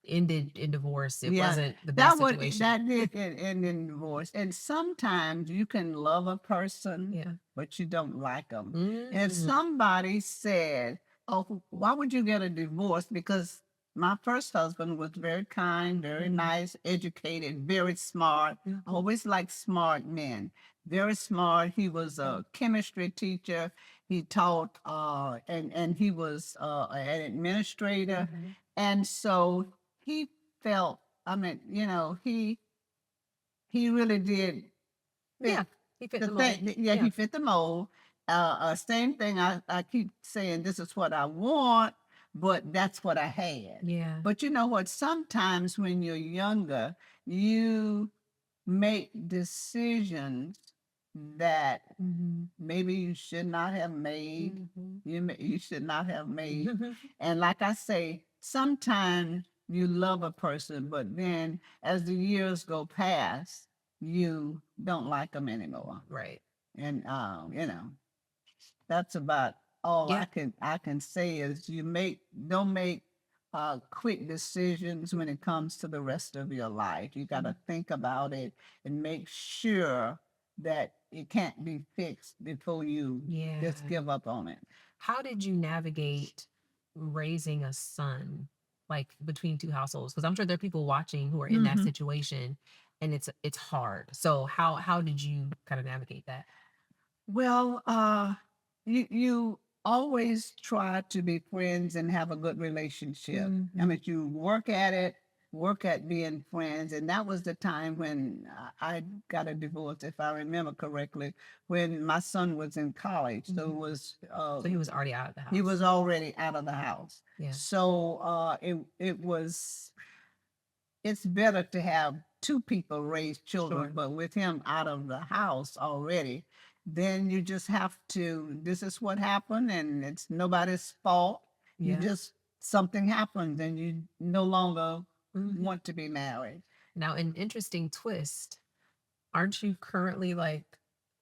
Speaker 1: ended in divorce. It
Speaker 2: Yeah,
Speaker 1: wasn't the
Speaker 2: that
Speaker 1: best
Speaker 2: would
Speaker 1: situation.
Speaker 2: that did end in divorce. And sometimes you can love a person,
Speaker 1: Yeah.
Speaker 2: but you don't like them.
Speaker 1: Mm.
Speaker 2: And somebody said, "Oh, why would you get a divorce?" Because my first husband was very kind, very nice, educated, very smart. Always liked smart men. Very smart. He was a chemistry teacher. He taught, and he was an administrator. And so he felt, I mean, he really did fit.
Speaker 1: Yeah. He fit
Speaker 2: The
Speaker 1: the mold.
Speaker 2: thing. Yeah, he fit the mold. Same thing. I keep saying this is what I want, but that's what I had.
Speaker 1: Yeah.
Speaker 2: But you know what? Sometimes when you're younger, you make decisions that maybe you should not have made. You should not have made. And like I say, sometimes you love a person, but then as the years go past, you don't like them anymore.
Speaker 1: Right.
Speaker 2: And that's about all
Speaker 1: Yeah.
Speaker 2: I can say is don't make quick decisions when it comes to the rest of your life. You got to think about it and make sure that it can't be fixed before you just
Speaker 1: Yeah.
Speaker 2: give up on it.
Speaker 1: How did you navigate raising a son like between two households? Because I'm sure there are people watching who are in that situation and it's hard. So how did you kind of navigate that?
Speaker 2: Well, you always try to be friends and have a good relationship. I mean, you work at it, work at being friends, and that was the time when I got a divorce, if I remember correctly, when my son was in college. So it was
Speaker 1: So he was already out of the house.
Speaker 2: he was already out of the house.
Speaker 1: Yeah.
Speaker 2: So it was it's better to have two people raise children,
Speaker 1: Sure.
Speaker 2: but with him out of the house already, then you just have to, this is what happened and it's nobody's fault. You
Speaker 1: Yeah.
Speaker 2: just, something happens and you no longer want to be married.
Speaker 1: Now, an interesting twist. Aren't you currently like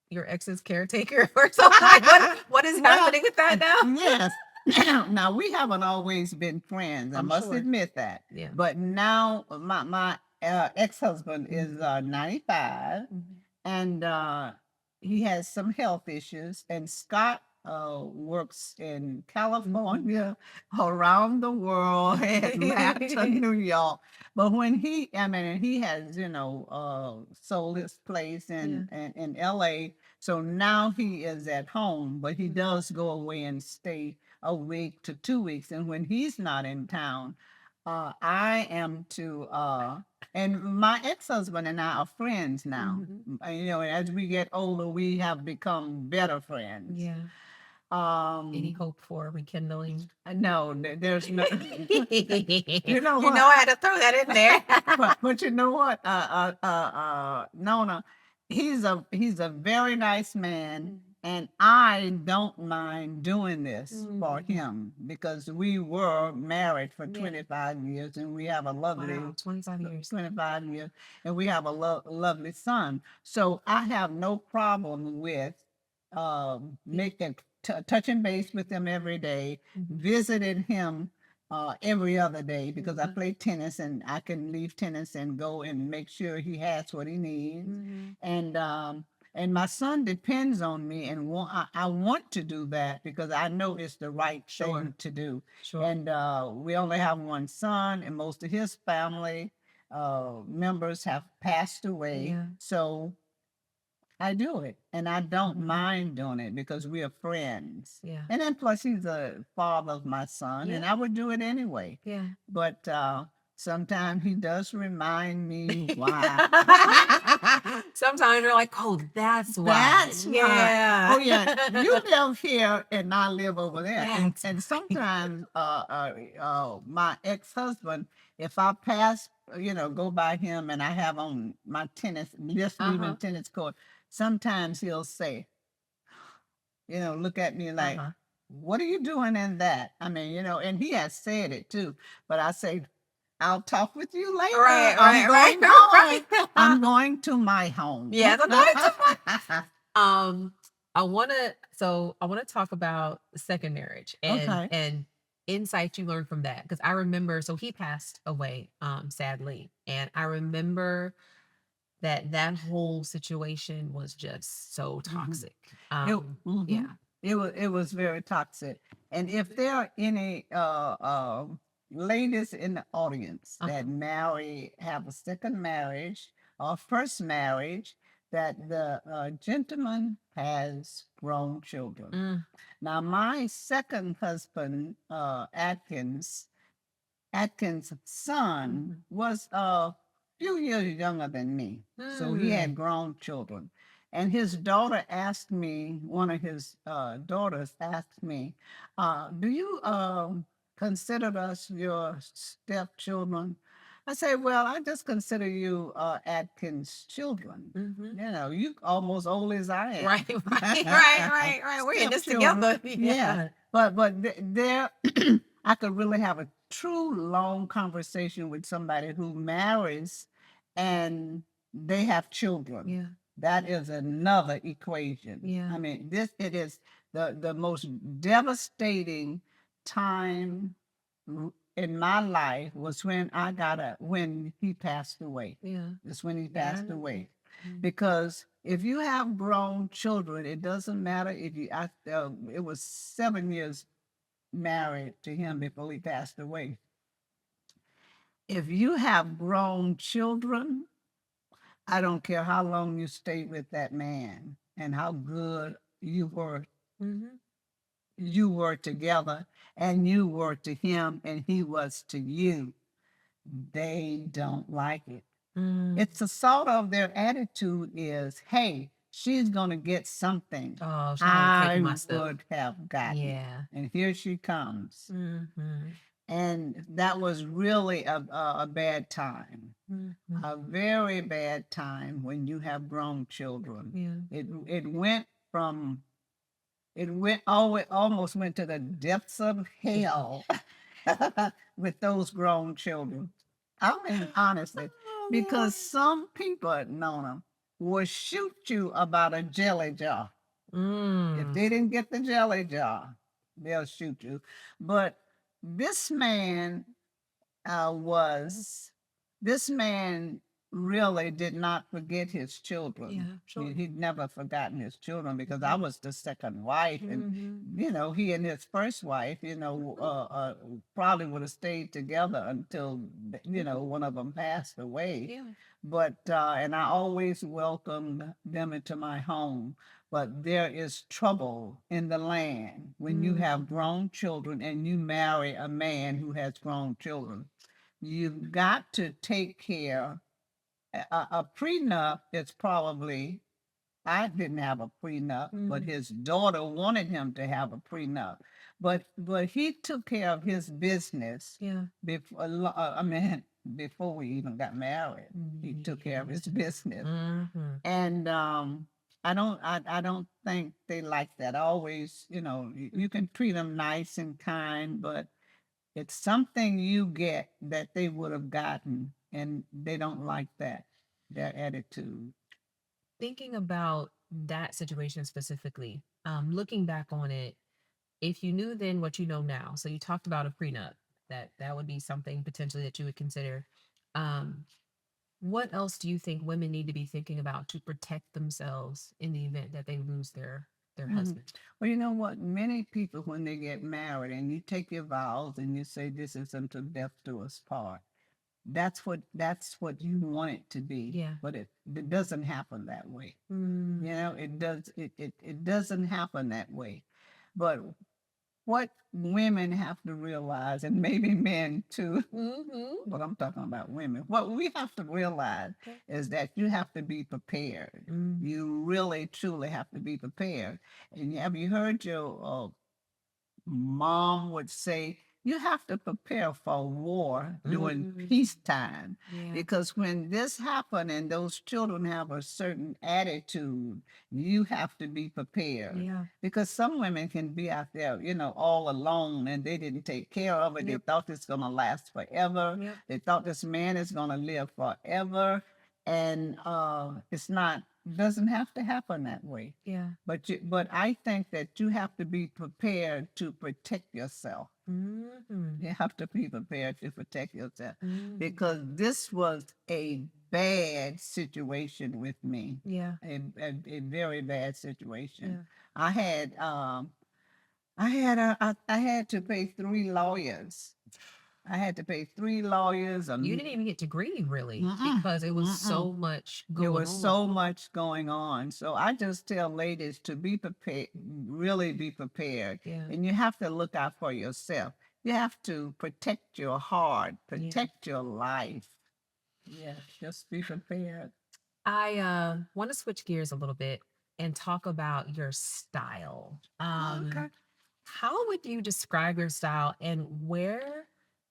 Speaker 1: your ex's caretaker or something? Like what is
Speaker 2: Well,
Speaker 1: happening with that now?
Speaker 2: yes. Now we haven't always been friends. I
Speaker 1: I'm
Speaker 2: must
Speaker 1: sure.
Speaker 2: admit that.
Speaker 1: Yeah.
Speaker 2: But now my ex-husband is 95, and he has some health issues. And Scott works in California, around the world, Atlanta, New York. But when I mean, he has sold his place in L.A. So now he is at home, but he does go away and stay a week to 2 weeks. And when he's not in town, I am to, and my ex-husband and I are friends now. As we get older, we have become better friends.
Speaker 1: Yeah. Any hope for rekindling?
Speaker 2: No, there's no.
Speaker 1: You
Speaker 2: know
Speaker 1: what?
Speaker 2: what?
Speaker 1: I had to throw that in there.
Speaker 2: But you know what, Nona, he's a very nice man, and I don't mind doing this for him because we were married for 25 years, and we have a lovely
Speaker 1: Wow, 25 years.
Speaker 2: 25 years, and we have a lovely son. So I have no problem with making touching base with him every day, visiting him every other day because I play tennis and I can leave tennis and go and make sure he has what he needs. And my son depends on me, and I want to do that because I know it's the right thing to do.
Speaker 1: Sure.
Speaker 2: And we only have one son, and most of his family members have passed away.
Speaker 1: Yeah.
Speaker 2: So I do it, and I don't mind doing it because we are friends.
Speaker 1: Yeah.
Speaker 2: And then plus he's the father of my son, and
Speaker 1: Yeah.
Speaker 2: I would do it anyway.
Speaker 1: Yeah.
Speaker 2: But sometimes he does remind me why.
Speaker 1: Sometimes you're like, oh, that's why.
Speaker 2: That's why.
Speaker 1: Yeah.
Speaker 2: Oh yeah, you live here and I live over there. And
Speaker 1: That's
Speaker 2: and sometimes my ex-husband, if I pass, go by him and I have on my tennis, just leaving tennis court, sometimes he'll say, look at me like, what are you doing in that? I mean, and he has said it too, but I say, I'll talk with you later.
Speaker 1: Right,
Speaker 2: I'm
Speaker 1: right,
Speaker 2: going
Speaker 1: right,
Speaker 2: home.
Speaker 1: right.
Speaker 2: I'm going to my home.
Speaker 1: Yeah, I'm going to my um I want to talk about second marriage and
Speaker 2: Okay.
Speaker 1: insights you learned from that, because I remember, so he passed away sadly, and I remember that whole situation was just so toxic. Yeah.
Speaker 2: It was very toxic. And if there are any ladies in the audience that have a second marriage or first marriage, that the gentleman has grown children. Now, my second husband, Atkins' son was a few years younger than me. So he had grown children. And his daughter asked me, one of his daughters asked me, do you consider us your stepchildren? I say, well, I just consider you Atkins' children. You almost old as I am.
Speaker 1: Right, right. We're in this together.
Speaker 2: Yeah. But there, I could really have a true long conversation with somebody who marries and they have children.
Speaker 1: Yeah.
Speaker 2: That is another equation.
Speaker 1: Yeah.
Speaker 2: I mean, it is the most devastating time in my life was when he passed away.
Speaker 1: Yeah.
Speaker 2: It's when he
Speaker 1: Yeah, I
Speaker 2: passed
Speaker 1: know.
Speaker 2: away. Because if you have grown children, it doesn't matter if it was 7 years married to him before he passed away. If you have grown children, I don't care how long you stayed with that man and how good you were together, and you were to him and he was to you. They don't like it. It's a sort of their attitude is, hey, she's gonna get something
Speaker 1: Oh, she might take
Speaker 2: I
Speaker 1: my stuff.
Speaker 2: would have gotten.
Speaker 1: Yeah.
Speaker 2: And here she comes.
Speaker 1: Mm-hmm.
Speaker 2: And that was really a bad time, a very bad time when you have grown children.
Speaker 1: Yeah.
Speaker 2: Almost went to the depths of hell with those grown children. I mean, honestly, because some people, Nona, will shoot you about a jelly jar. If they didn't get the jelly jar, they'll shoot you. But this man was this man really did not forget his children.
Speaker 1: Yeah, sure.
Speaker 2: He'd never forgotten his children because I was the second wife, and he and his first wife, probably would have stayed together until one of them passed away.
Speaker 1: Yeah.
Speaker 2: But and I always welcomed them into my home. But there is trouble in the land when you have grown children and you marry a man who has grown children. You've got to take care. A prenup is probably, I didn't have a prenup, but his daughter wanted him to have a prenup. But he took care of his business.
Speaker 1: Yeah.
Speaker 2: Before we even got married, he took care of his business. And I don't think they like that. Always, you can treat them nice and kind, but it's something you get that they would have gotten, and they don't like that, their attitude.
Speaker 1: Thinking about that situation specifically, looking back on it, if you knew then what you know now, so you talked about a prenup, that would be something potentially that you would consider. Um, what else do you think women need to be thinking about to protect themselves in the event that they lose their husband?
Speaker 2: Well, you know what? Many people, when they get married and you take your vows and you say, this is until death do us part, that's what you want it to be.
Speaker 1: Yeah.
Speaker 2: But it doesn't happen that way.
Speaker 1: Mm.
Speaker 2: It doesn't happen that way. But what women have to realize, and maybe men too, but I'm talking about women. What we have to realize
Speaker 1: Okay.
Speaker 2: is that you have to be prepared. You really, truly have to be prepared. And have you heard your mom would say, you have to prepare for war during peacetime.
Speaker 1: Yeah.
Speaker 2: Because when this happened and those children have a certain attitude, you have to be prepared.
Speaker 1: Yeah.
Speaker 2: Because some women can be out there, all alone and they didn't take care of it. They thought it's going to last forever.
Speaker 1: Yep.
Speaker 2: They thought this man is going to live forever. And it's not, doesn't have to happen that way.
Speaker 1: Yeah.
Speaker 2: But I think that you have to be prepared to protect yourself. You have to be prepared to protect yourself because this was a bad situation with me.
Speaker 1: Yeah.
Speaker 2: A very bad situation.
Speaker 1: Yeah.
Speaker 2: I had I had to pay 3 lawyers. I had to pay 3 lawyers.
Speaker 1: You didn't even get to grieve really
Speaker 2: Mm-mm,
Speaker 1: because it was
Speaker 2: mm-mm.
Speaker 1: so much
Speaker 2: There
Speaker 1: going
Speaker 2: was
Speaker 1: on.
Speaker 2: so much going on. So I just tell ladies to be prepared, really be prepared.
Speaker 1: Yeah.
Speaker 2: And you have to look out for yourself. You have to protect your heart, protect your life. Yes, just be prepared.
Speaker 1: I want to switch gears a little bit and talk about your style.
Speaker 2: Okay.
Speaker 1: How would you describe your style and where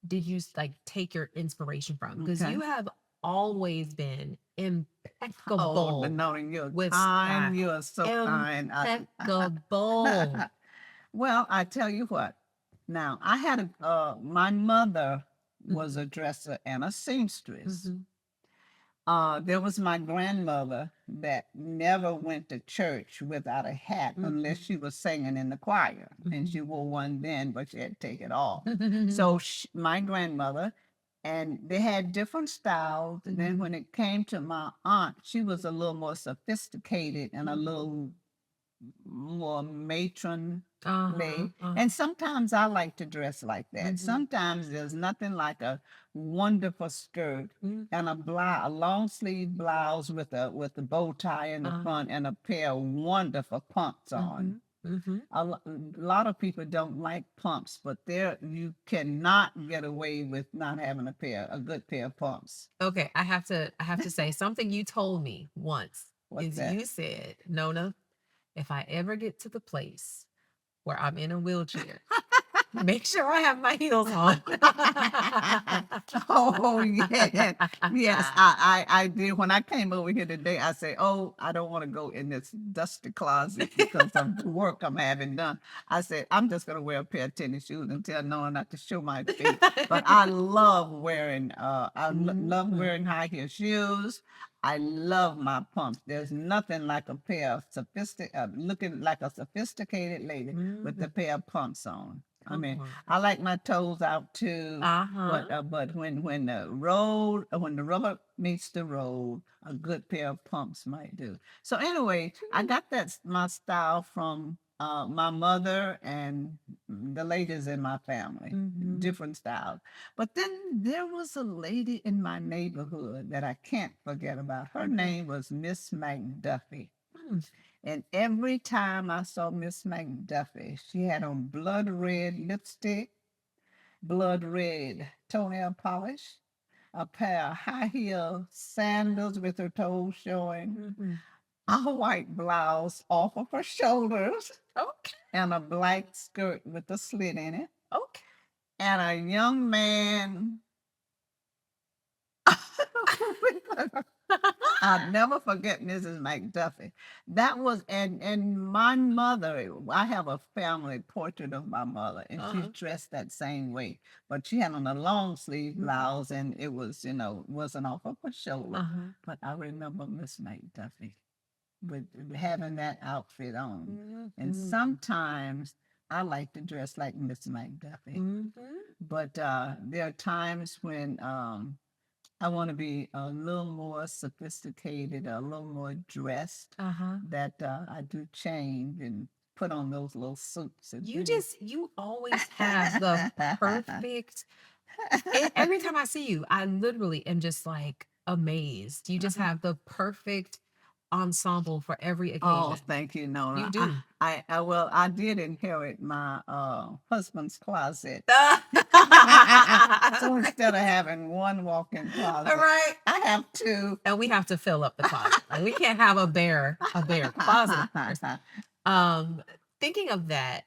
Speaker 1: did you like take your inspiration from? Because
Speaker 2: Okay.
Speaker 1: you have always been
Speaker 2: Oh,
Speaker 1: impeccable
Speaker 2: Nona, you're
Speaker 1: with
Speaker 2: kind.
Speaker 1: style.
Speaker 2: You are so kind.
Speaker 1: Impeccable.
Speaker 2: Well, I tell you what. Now, I had my mother was a dresser and a seamstress.
Speaker 1: Mhm.
Speaker 2: There was my grandmother that never went to church without a hat unless she was singing in the choir. And she wore one then, but she had to take it off. So my grandmother, and they had different styles. And then when it came to my aunt, she was a little more sophisticated and a little more matron lay. And sometimes I like to dress like that. Sometimes there's nothing like a wonderful skirt and a long sleeve blouse with a bow tie in the front and a pair of wonderful pumps on. A lot of people don't like pumps, but there you cannot get away with not having a good pair of pumps.
Speaker 1: Okay, I have to say something you told me once
Speaker 2: What's
Speaker 1: is
Speaker 2: that?
Speaker 1: you said, Nona, if I ever get to the place where I'm in a wheelchair, make sure I have my heels on.
Speaker 2: Oh yeah, yes. I did. When I came over here today, I said, "Oh, I don't want to go in this dusty closet because of the work I'm having done." I said, "I'm just gonna wear a pair of tennis shoes and tell no one not to show my feet." But I love wearing. Love wearing high heel shoes. I love my pumps. There's nothing like a pair of looking like a sophisticated lady with a pair of pumps on. I mean, I like my toes out too. But when the rubber meets the road, a good pair of pumps might do. So anyway, I got my style from my mother and the ladies in my family, different styles. But then there was a lady in my neighborhood that I can't forget about. Her name was Miss McDuffie. And every time I saw Miss McDuffie, she had on blood red lipstick, blood red toenail polish, a pair of high heel sandals with her toes showing, a white blouse off of her shoulders,
Speaker 1: Okay.
Speaker 2: and a black skirt with a slit in it,
Speaker 1: Okay.
Speaker 2: and a young man. I'll never forget Mrs. McDuffie. That was and my mother. I have a family portrait of my mother, and she's dressed that same way. But she had on a long sleeve blouse, and it was wasn't off of her shoulder. But I remember Miss McDuffie with having that outfit on. And sometimes I like to dress like Miss McDuffie. But there are times when I want to be a little more sophisticated, a little more dressed. That I do change and put on those little suits.
Speaker 1: You always have the perfect Every time I see you, I literally am just like amazed. You just have the perfect ensemble for every
Speaker 2: Oh,
Speaker 1: occasion.
Speaker 2: thank you,
Speaker 1: You
Speaker 2: Nona.
Speaker 1: do.
Speaker 2: Well, I did inherit my husband's closet. So instead of having one walk-in
Speaker 1: All
Speaker 2: closet,
Speaker 1: right.
Speaker 2: I have two.
Speaker 1: And we have to fill up the closet. Like we can't have a bare closet, of course. Um, Thinking of that,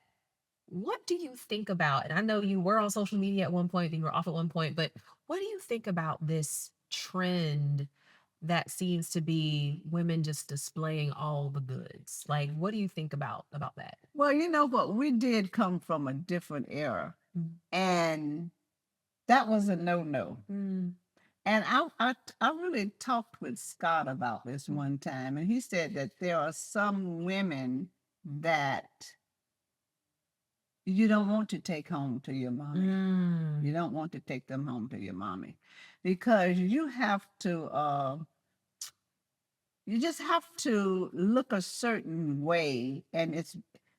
Speaker 1: what do you think about? And I know you were on social media at one point, and you were off at one point, but what do you think about this trend that seems to be women just displaying all the goods? Like, what do you think about that?
Speaker 2: Well, you know what? We did come from a different era, and that was a no-no.
Speaker 1: Mm.
Speaker 2: And I really talked with Scott about this one time, and he said that there are some women that you don't want to take home to your mommy. You don't want to take them home to your mommy because you just have to look a certain way, and it's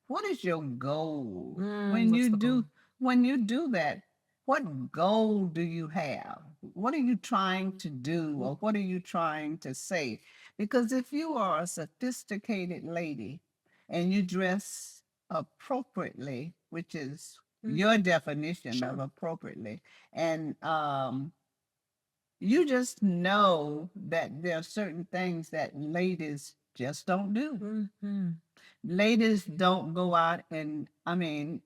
Speaker 2: what is your goal when
Speaker 1: What's
Speaker 2: you
Speaker 1: the
Speaker 2: do
Speaker 1: goal?
Speaker 2: when you do that? What goal do you have? What are you trying to do, or what are you trying to say? Because if you are a sophisticated lady and you dress appropriately, which is your definition of appropriately, and you just know that there are certain things that ladies just don't do. Ladies don't go out and, I mean,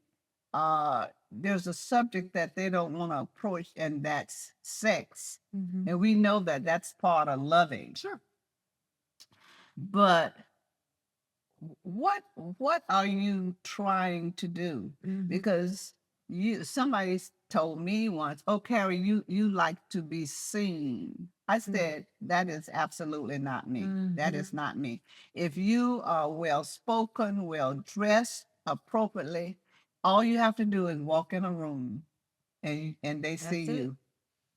Speaker 2: there's a subject that they don't want to approach, and that's sex. And we know that that's part of loving.
Speaker 1: Sure.
Speaker 2: But what are you trying to do? Because somebody told me once, oh, Carrie, you like to be seen. I said, that is absolutely not me. That is not me. If you are well spoken, well dressed appropriately, all you have to do is walk in a room and they see you.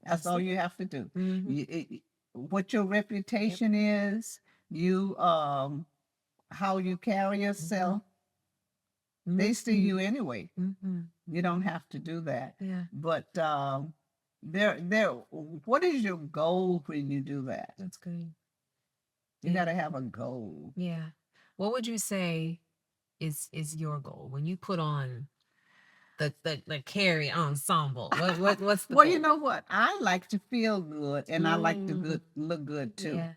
Speaker 2: That's all you have to do. What your reputation is, you how you carry yourself, they see you anyway. You don't have to do that.
Speaker 1: Yeah.
Speaker 2: But there, what is your goal when you do that?
Speaker 1: That's good.
Speaker 2: You got to have a goal.
Speaker 1: Yeah. What would you say is your goal when you put on the carry ensemble? What's the
Speaker 2: Well,
Speaker 1: goal?
Speaker 2: you know what? I like to feel good, and I like to look good too.
Speaker 1: Yeah.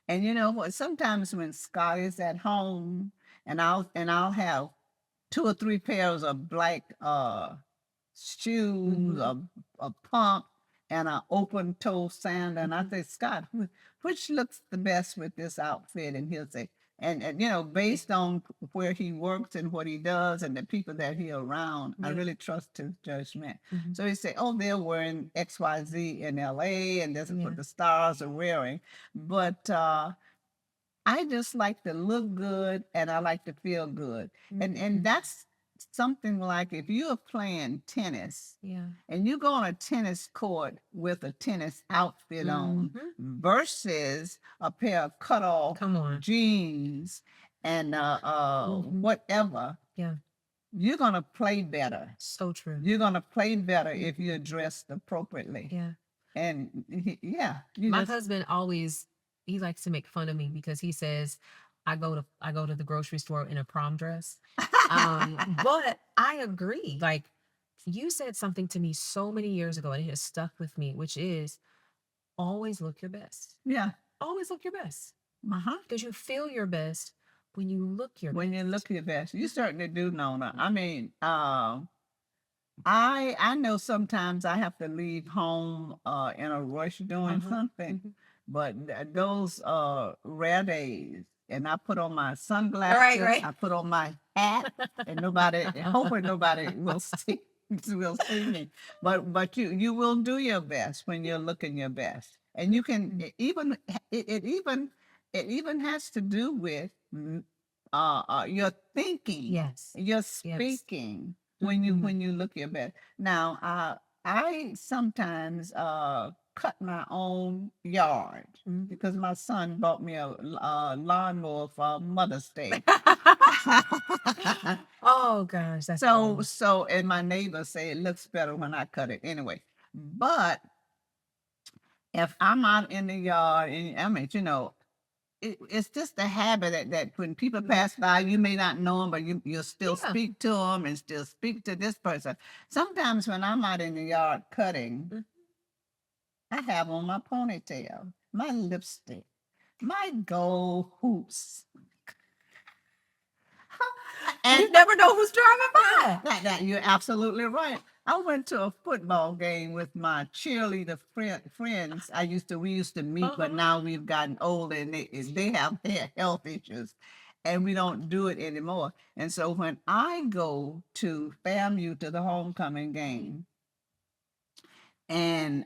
Speaker 2: And you know what? Sometimes when Scott is at home, and I'll have two or three pairs of black shoes, a pump, and an open toe sandal. And I say, Scott, which looks the best with this outfit? And he'll say, and you know, based on where he works and what he does and the people that he around, I really trust his judgment. So he say, oh, they're wearing XYZ in LA, and this is what the stars are wearing. But I just like to look good, and I like to feel good. And that's something like if you're playing tennis,
Speaker 1: Yeah.
Speaker 2: and you go on a tennis court with a tennis outfit on versus a pair of cut off
Speaker 1: Come on.
Speaker 2: jeans and whatever,
Speaker 1: Yeah.
Speaker 2: you're gonna play better.
Speaker 1: So true.
Speaker 2: You're gonna play better if you're dressed appropriately.
Speaker 1: Yeah.
Speaker 2: And
Speaker 1: My husband always he likes to make fun of me because he says I go to the grocery store in a prom dress. But I agree. Like you said something to me so many years ago and it has stuck with me, which is always look your best.
Speaker 2: Yeah.
Speaker 1: Always look your best.
Speaker 2: Uh-huh.
Speaker 1: Because you feel your best when you look your
Speaker 2: When
Speaker 1: best.
Speaker 2: you look your best. You certainly do, Nona. I mean, I know sometimes I have to leave home in a rush doing something, but those rare days, and I put on my sunglasses,
Speaker 1: Right.
Speaker 2: I put on my hat, and nobody, hopefully nobody will see me. But you will do your best when you're looking your best, and you can even it even has to do with your thinking,
Speaker 1: Yes.
Speaker 2: your speaking when you look your best. Now, I sometimes cut my own yard because my son bought me a lawnmower for Mother's Day.
Speaker 1: Oh gosh, that's
Speaker 2: So and my neighbors say it looks better when I cut it anyway. But if I'm out in the yard, and I mean, it's just a habit that when people pass by, you may not know them, but you'll still speak to them and still speak to this person. Sometimes when I'm out in the yard cutting, I have on my ponytail, my lipstick, my gold hoops. And you never know who's driving by. You're absolutely right. I went to a football game with my cheerleader friends. We used to meet, but now we've gotten older and they have their health issues and we don't do it anymore. And so when I go to FAMU to the homecoming game, and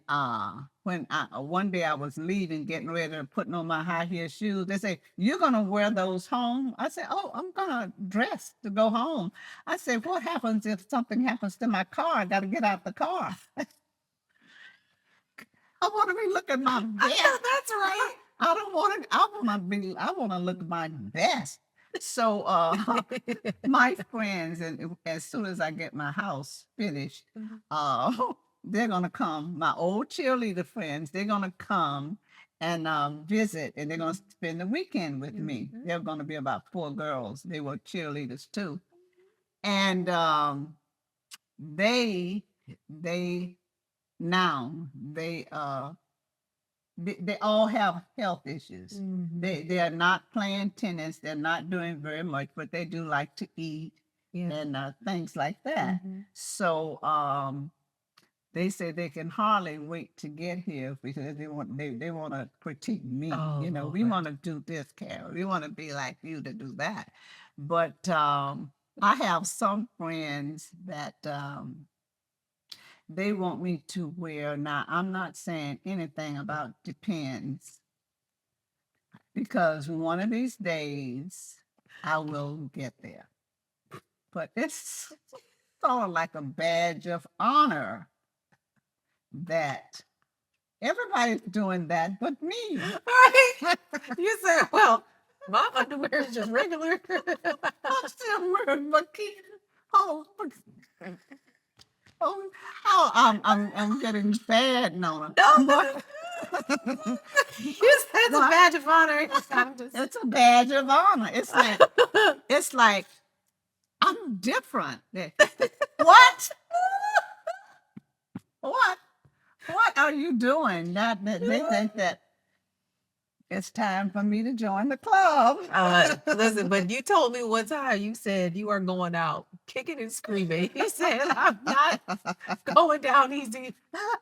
Speaker 2: when one day I was leaving, getting ready to putting on my high heel shoes, they say, "You're gonna wear those home?" I said, "Oh, I'm gonna dress to go home." I said, "What happens if something happens to my car? I got to get out the car." I want to be looking my best. That's right. I don't want to. I want to be. I want to look my best. So, my friends, and as soon as I get my house finished, they're gonna come. My old cheerleader friends, they're gonna come and visit, and they're gonna spend the weekend with me. They're gonna be about 4 girls. They were cheerleaders too, and they they now they all have health issues. They are not playing tennis. They're not doing very much, but they do like to eat and things like that. So they say they can hardly wait to get here because they want to critique me. We want to do this, Carol. We want to be like you to do that. But I have some friends that they want me to wear. Now, I'm not saying anything about depends because one of these days I will get there. But it's sort of like a badge of honor that everybody's doing that but me. Right? You said, well, my underwear is just regular. I'm still wearing bikini. Oh, I'm getting bad, Nona. No, you said it's a badge of honor. It's a badge of honor. It's like I'm different. What? What? What are you doing? They think that it's time for me to join the club. Listen, but you told me one time, you said you are going out kicking and screaming. You said, I'm not going down easy. I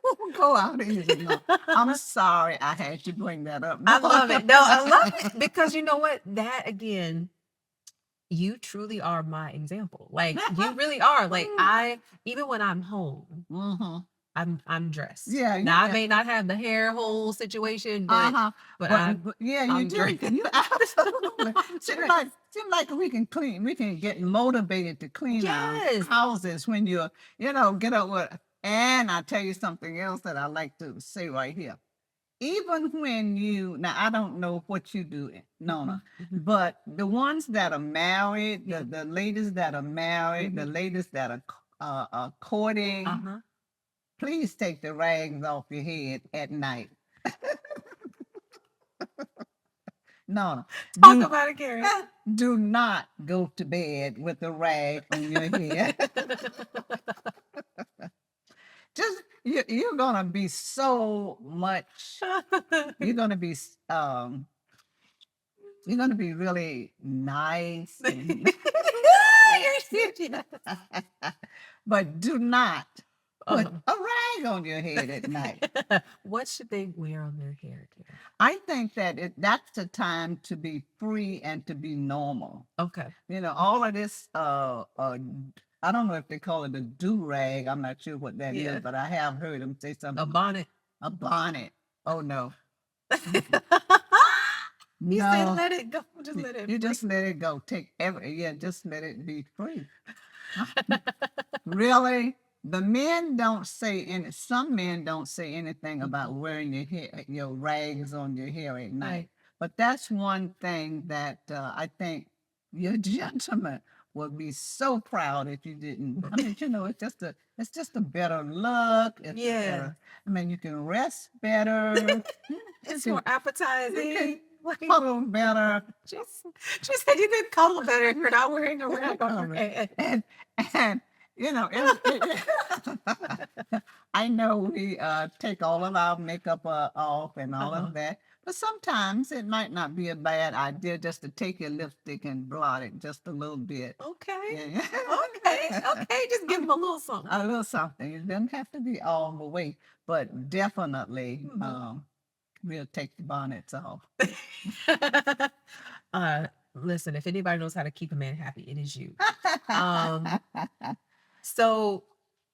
Speaker 2: won't go out easy. No. I'm sorry I had to bring that up. I love it. No, I love it. Because you know what? That again, you truly are my example. Like you really are. Like even when I'm home, I'm dressed. Yeah. Now I may not have the hair hole situation, but yeah, I'm dressed. You absolutely. seem like we can clean. We can get motivated to clean our houses when get up with. And I'll tell you something else that I like to say right here. Even when now I don't know what you do, Nona, but the ones that are married, the ladies that are married, the ladies that are courting, please take the rags off your head at night. No. Talk about it, Carrie. Do not go to bed with a rag on your head. Just you're gonna be so much. You're gonna be really nice. But do not put a rag on your head at night. What should they wear on their hair, Karen? I think that that's the time to be free and to be normal. Okay. All of this, I don't know if they call it a do-rag. I'm not sure what that is, but I have heard them say something. A bonnet. A bonnet. Oh, no. You said let it go. Just let it. You just let it go. Just let it be free. Really? Some men don't say anything about wearing your rags on your hair at night. Right. But that's one thing that I think you're gentlemen. would be so proud if you didn't. I mean, it's just a better look. It's a
Speaker 1: Yeah.
Speaker 2: better. I mean, you can rest better.
Speaker 1: It's
Speaker 2: You
Speaker 1: more
Speaker 2: can
Speaker 1: appetizing. Like,
Speaker 2: cuddle better.
Speaker 1: she said you can cuddle better if you're not wearing a rag on your head.
Speaker 2: And I know we take all of our makeup off and all
Speaker 1: Uh-huh.
Speaker 2: of that, but sometimes it might not be a bad idea just to take your lipstick and blot it just a little bit.
Speaker 1: Okay.
Speaker 2: Yeah.
Speaker 1: Okay. Just give them a little something.
Speaker 2: A little something. It doesn't have to be all the way, but definitely we'll take the bonnets off.
Speaker 1: Listen, if anybody knows how to keep a man happy, it is you. Um, so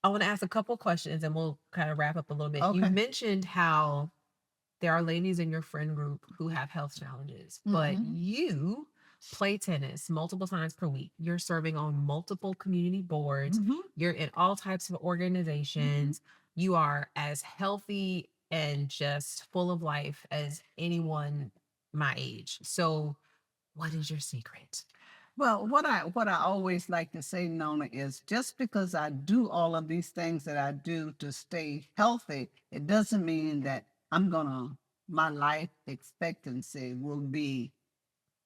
Speaker 1: I want to ask a couple questions and we'll kind of wrap up a little bit. You
Speaker 2: Okay.
Speaker 1: mentioned how there are ladies in your friend group who have health challenges, but you play tennis multiple times per week. You're serving on multiple community boards. You're in all types of organizations. You are as healthy and just full of life as anyone my age. So, what is your secret?
Speaker 2: Well, what I always like to say, Nona, is just because I do all of these things that I do to stay healthy, it doesn't mean that my life expectancy will be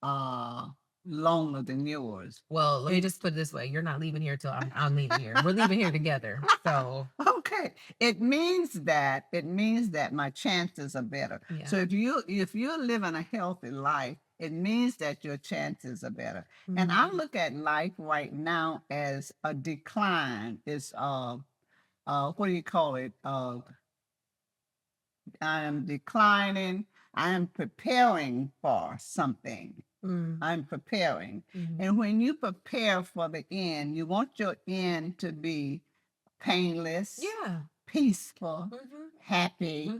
Speaker 2: uh longer than yours.
Speaker 1: Well, let me just put it this way: you're not leaving here till I'm leaving here. We're leaving here together. So
Speaker 2: Okay. It means that my chances are better.
Speaker 1: yeah.
Speaker 2: So if you're living a healthy life, it means that your chances are better. And I look at life right now as a decline. It's what do you call it? I am declining. I am preparing for something. I'm preparing. And when you prepare for the end, you want your end to be painless,
Speaker 1: Yeah.
Speaker 2: peaceful, happy,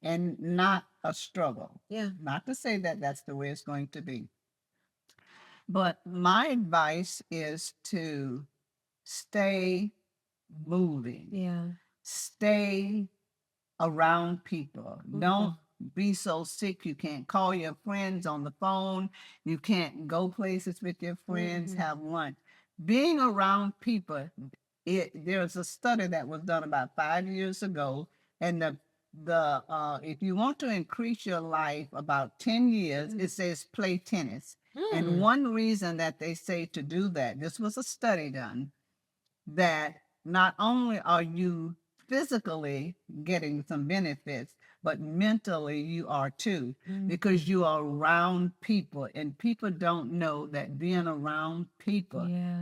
Speaker 2: and not a struggle.
Speaker 1: Yeah.
Speaker 2: Not to say that that's the way it's going to be. But my advice is to stay moving.
Speaker 1: Yeah.
Speaker 2: Stay around people. Don't be so sick you can't call your friends on the phone. You can't go places with your friends, have lunch. Being around people, there's a study that was done about 5 years ago, and the if you want to increase your life about 10 years, it says play tennis. And one reason that they say to do that, this was a study done, that not only are you physically getting some benefits, but mentally you are too, because you are around people, and people don't know that being around people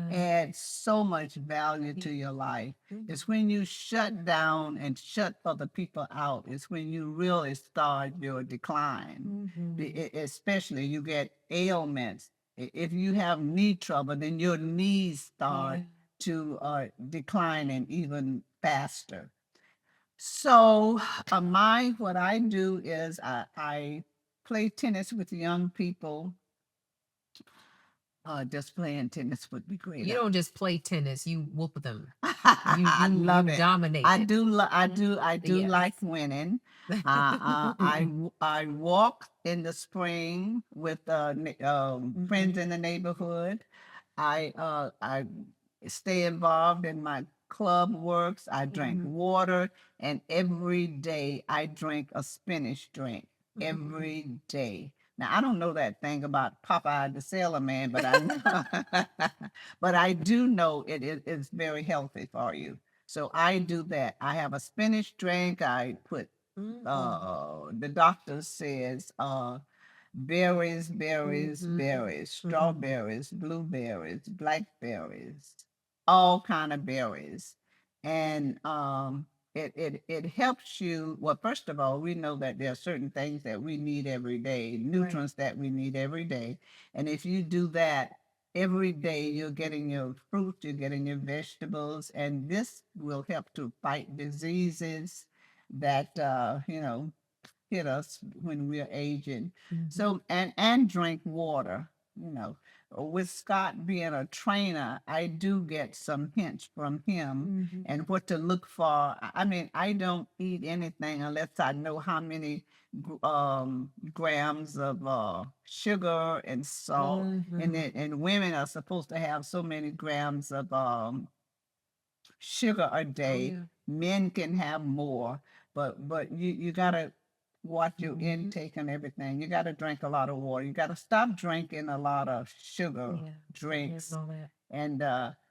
Speaker 2: adds so much value to your life. It's when you shut down and shut other people out, it's when you really start your decline. Especially you get ailments. If you have knee trouble, then your knees start to decline and even faster. So what I do is I play tennis with young people. Just playing tennis would be great.
Speaker 1: You don't just play tennis; you whoop them.
Speaker 2: I love it.
Speaker 1: Dominate.
Speaker 2: I do
Speaker 1: Yes.
Speaker 2: like winning. I walk in the spring with friends in the neighborhood. I stay involved in my club works. I drink water, and every day I drink a spinach drink. Every day. Now I don't know that thing about Popeye the Sailor Man, but I know, but I do know it's very healthy for you. So I do that. I have a spinach drink. I put the doctor says berries, strawberries, blueberries, blackberries, all kind of berries. And it helps you. Well, first of all, we know that there are certain things that we need every day, nutrients that we need every day. And if you do that every day, you're getting your fruit, you're getting your vegetables, and this will help to fight diseases that hit us when we're aging. So and drink water. you know, with Scott being a trainer, I do get some hints from him and what to look for. I mean, I don't eat anything unless I know how many grams of sugar and salt. And and women are supposed to have so many grams of sugar a day. Yeah. Men can have more, but you gotta watch your intake and everything. You gotta drink a lot of water. You gotta stop drinking a lot of sugar drinks. All that. And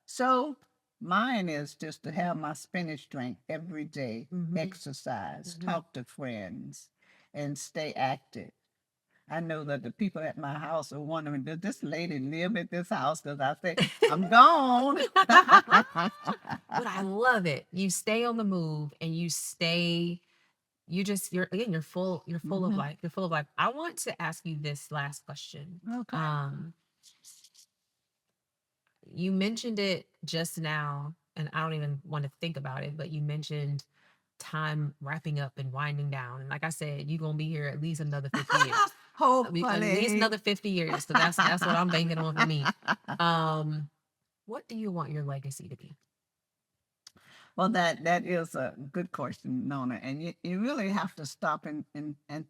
Speaker 2: so mine is just to have my spinach drink every day, exercise, talk to friends, and stay active. I know that the people at my house are wondering, does this lady live at this house? Because I say, I'm gone.
Speaker 1: But I love it. You stay on the move and you stay, you just, you're, again, you're full of life. You're full of life. I want to ask you this last question.
Speaker 2: Okay.
Speaker 1: You mentioned it just now, and I don't even want to think about it, but you mentioned time wrapping up and winding down. And like I said, you're gonna be here at least another 50 years.
Speaker 2: Hopefully.
Speaker 1: At least another 50 years. So that's what I'm banking on for me. What do you want your legacy to be?
Speaker 2: Well, that is a good question, Nona, and you really have to stop and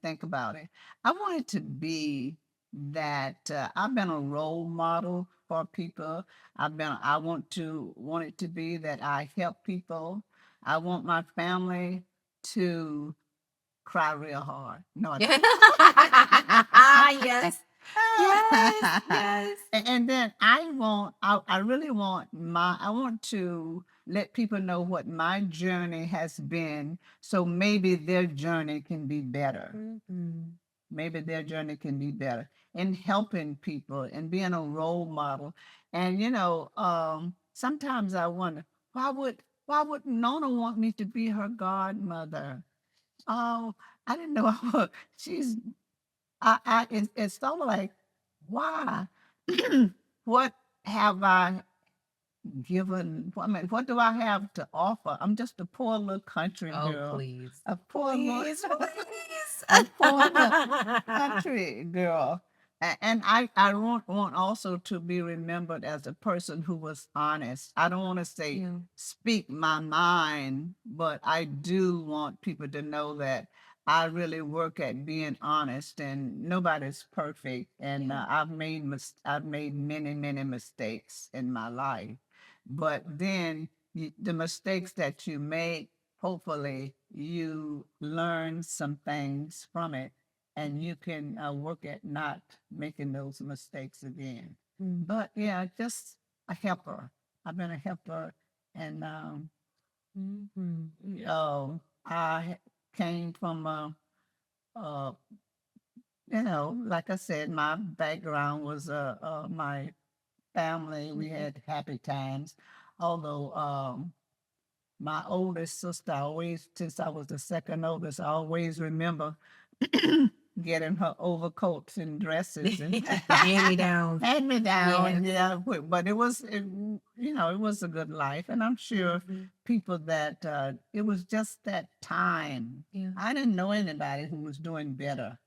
Speaker 2: think about it. I want it to be that I've been a role model for people. I want it to be that I help people. I want my family to cry real hard. No, I don't.
Speaker 1: Yes. Yes. Yes.
Speaker 2: And then I really want I want to let people know what my journey has been so maybe their journey can be better. Maybe their journey can be better in helping people and being a role model. And sometimes I wonder why would Nona want me to be her godmother? Oh, I didn't know she's it's sort of like, why? What have I given? I mean, what do I have to offer? I'm just a poor little country girl.
Speaker 1: Please.
Speaker 2: A poor
Speaker 1: Please,
Speaker 2: little,
Speaker 1: please.
Speaker 2: a poor little country girl. And I want also to be remembered as a person who was honest. I don't want to say speak my mind, but I do want people to know that I really work at being honest, and nobody's perfect. And I've made many mistakes in my life, but then the mistakes that you make, hopefully you learn some things from it and you can work at not making those mistakes again. But yeah, just a helper. I've been a helper, and I came from like I said, my background was my family. We had happy times, although my oldest sister, since I was the second oldest, I always remember getting her overcoats and dresses and
Speaker 1: Hand me down.
Speaker 2: hand me down. Yeah, but it was a good life, and I'm sure people that it was just that time. Yeah. I didn't know anybody who was doing better,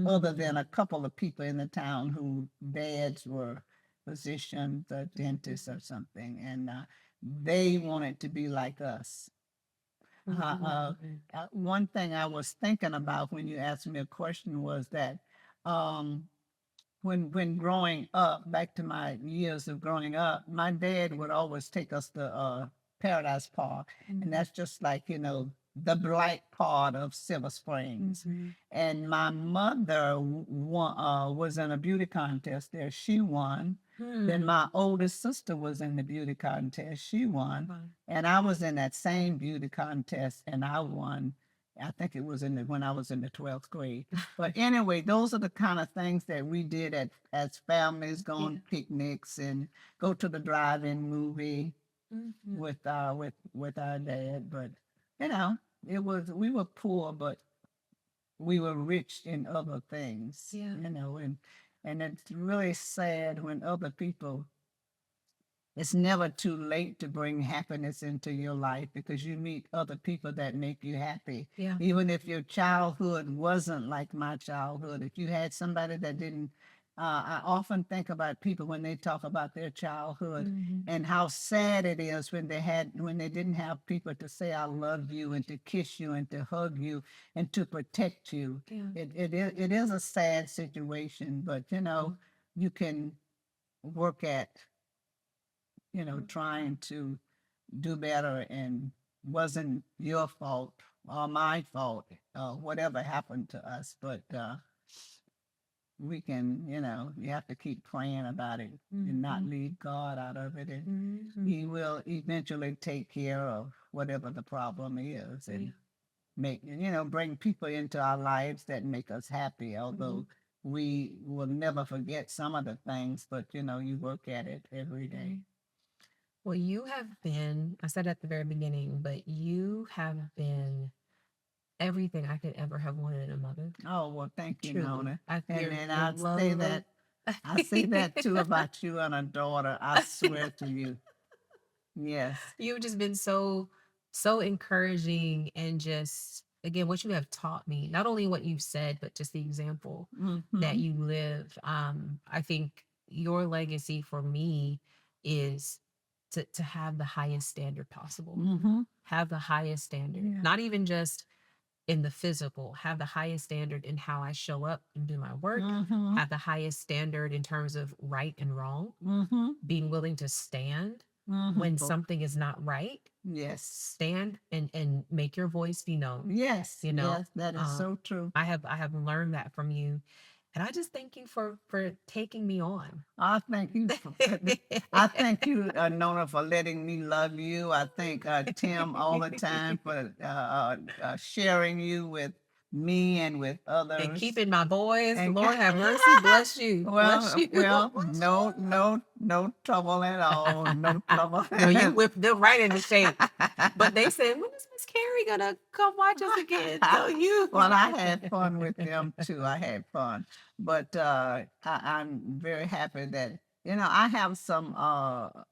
Speaker 2: other than a couple of people in the town who dads were physicians or dentists or something, and they wanted to be like us. One thing I was thinking about when you asked me a question was that um, when growing up, back to my years of growing up, my dad would always take us to Paradise Park, and that's just like the bright part of Silver Springs. And my mother was in a beauty contest there. She won. Then my oldest sister was in the beauty contest. She won. Wow. And I was in that same beauty contest and I won. I think it was when I was in the 12th grade. But anyway, those are the kind of things that we did as families, go on picnics and go to the drive-in movie with our dad. But we were poor, but we were rich in other things. Yeah. And it's really sad when other people, it's never too late to bring happiness into your life because you meet other people that make you happy. Yeah. Even if your childhood wasn't like my childhood, if you had somebody that didn't I often think about people when they talk about their childhood
Speaker 1: Hmm.
Speaker 2: and how sad it is when they didn't have people to say I love you and to kiss you and to hug you and to protect you.
Speaker 1: Yeah.
Speaker 2: It is a sad situation, but you can work at trying to do better, and wasn't your fault or my fault, whatever happened to us, but we can, you have to keep praying about it and not
Speaker 1: Hmm.
Speaker 2: leave God out of it. And
Speaker 1: Hmm.
Speaker 2: He will eventually take care of whatever the problem is
Speaker 1: Yeah.
Speaker 2: and bring people into our lives that make us happy. Although we will never forget some of the things, but you work at it every day.
Speaker 1: Mhm. Well, you have been, I said at the very beginning, but you have been everything I could ever have wanted in a mother.
Speaker 2: Oh, well, thank you,
Speaker 1: Truly.
Speaker 2: Nona.
Speaker 1: I,
Speaker 2: And
Speaker 1: your
Speaker 2: I'd say
Speaker 1: love.
Speaker 2: that I say that too about you and a daughter. I swear to you. Yes.
Speaker 1: You've just been so encouraging, and just again what you have taught me, not only what you've said but just the example that
Speaker 2: Mm-hmm.
Speaker 1: you live. I think your legacy for me is to have the highest standard possible,
Speaker 2: Mm-hmm.
Speaker 1: have the highest standard,
Speaker 2: Yeah.
Speaker 1: not even just in the physical, have the highest standard in how I show up and do my work,
Speaker 2: Mm-hmm.
Speaker 1: have the highest standard in terms of right and wrong,
Speaker 2: Mm-hmm.
Speaker 1: being willing to stand when
Speaker 2: Mm-hmm.
Speaker 1: something is not right.
Speaker 2: Yes.
Speaker 1: Stand and make your voice be known.
Speaker 2: Yes.
Speaker 1: You know,
Speaker 2: Yes. That is
Speaker 1: uh,
Speaker 2: so true.
Speaker 1: I have learned that from you, and I just thank you for taking me on.
Speaker 2: I thank you for I thank you, Nona, for letting me love you. I thank Tim all the time for sharing you with me and with
Speaker 1: And
Speaker 2: others.
Speaker 1: keeping my boys.
Speaker 2: And
Speaker 1: Lord have mercy, bless you, bless
Speaker 2: well,
Speaker 1: you.
Speaker 2: no trouble at all. No trouble.
Speaker 1: No, you whipped them right into shape. But they said, when is Miss Carrie gonna come watch us again? So you.
Speaker 2: Well, I had fun with them too. I had fun, but I'm very happy that I have some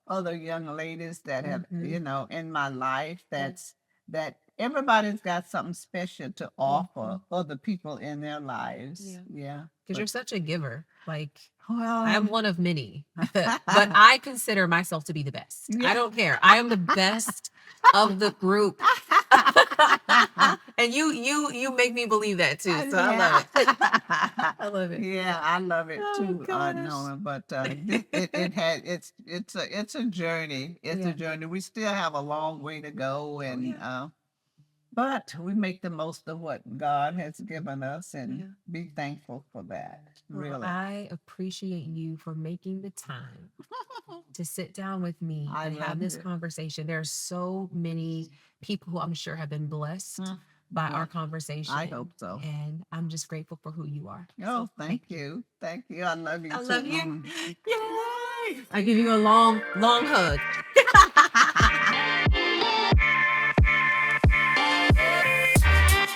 Speaker 2: other young ladies that have
Speaker 1: Mhm.
Speaker 2: in my life. That everybody's got something special to offer other people in their lives.
Speaker 1: Yeah.
Speaker 2: Yeah,
Speaker 1: Because you're
Speaker 2: but
Speaker 1: such a giver. Like, I am
Speaker 2: well,
Speaker 1: one of many, but I consider myself to be the best. I
Speaker 2: yeah.
Speaker 1: don't care. I am the best of the group. And you make me believe that too. So I
Speaker 2: Yeah.
Speaker 1: love it. I love it.
Speaker 2: Yeah, I love it
Speaker 1: Oh
Speaker 2: too,
Speaker 1: gosh.
Speaker 2: Nona. But it's a journey. It's a
Speaker 1: Yeah.
Speaker 2: journey. We still have a long way to go,
Speaker 1: Oh
Speaker 2: and
Speaker 1: yeah.
Speaker 2: but we make the most of what God has given us, and
Speaker 1: Yeah.
Speaker 2: be thankful for that.
Speaker 1: Well,
Speaker 2: Really,
Speaker 1: I appreciate you for making the time to sit down with me
Speaker 2: I
Speaker 1: and have
Speaker 2: love
Speaker 1: this
Speaker 2: it.
Speaker 1: conversation. There are so many people who I'm sure have been blessed
Speaker 2: Mm,
Speaker 1: by our
Speaker 2: well, I
Speaker 1: conversation.
Speaker 2: hope so.
Speaker 1: And I'm just grateful for who you are.
Speaker 2: Oh,
Speaker 1: So
Speaker 2: thank
Speaker 1: thank you.
Speaker 2: you, thank you. I love you
Speaker 1: I
Speaker 2: too,
Speaker 1: love you.
Speaker 2: Nona.
Speaker 1: Yay! I give you a long, long hug.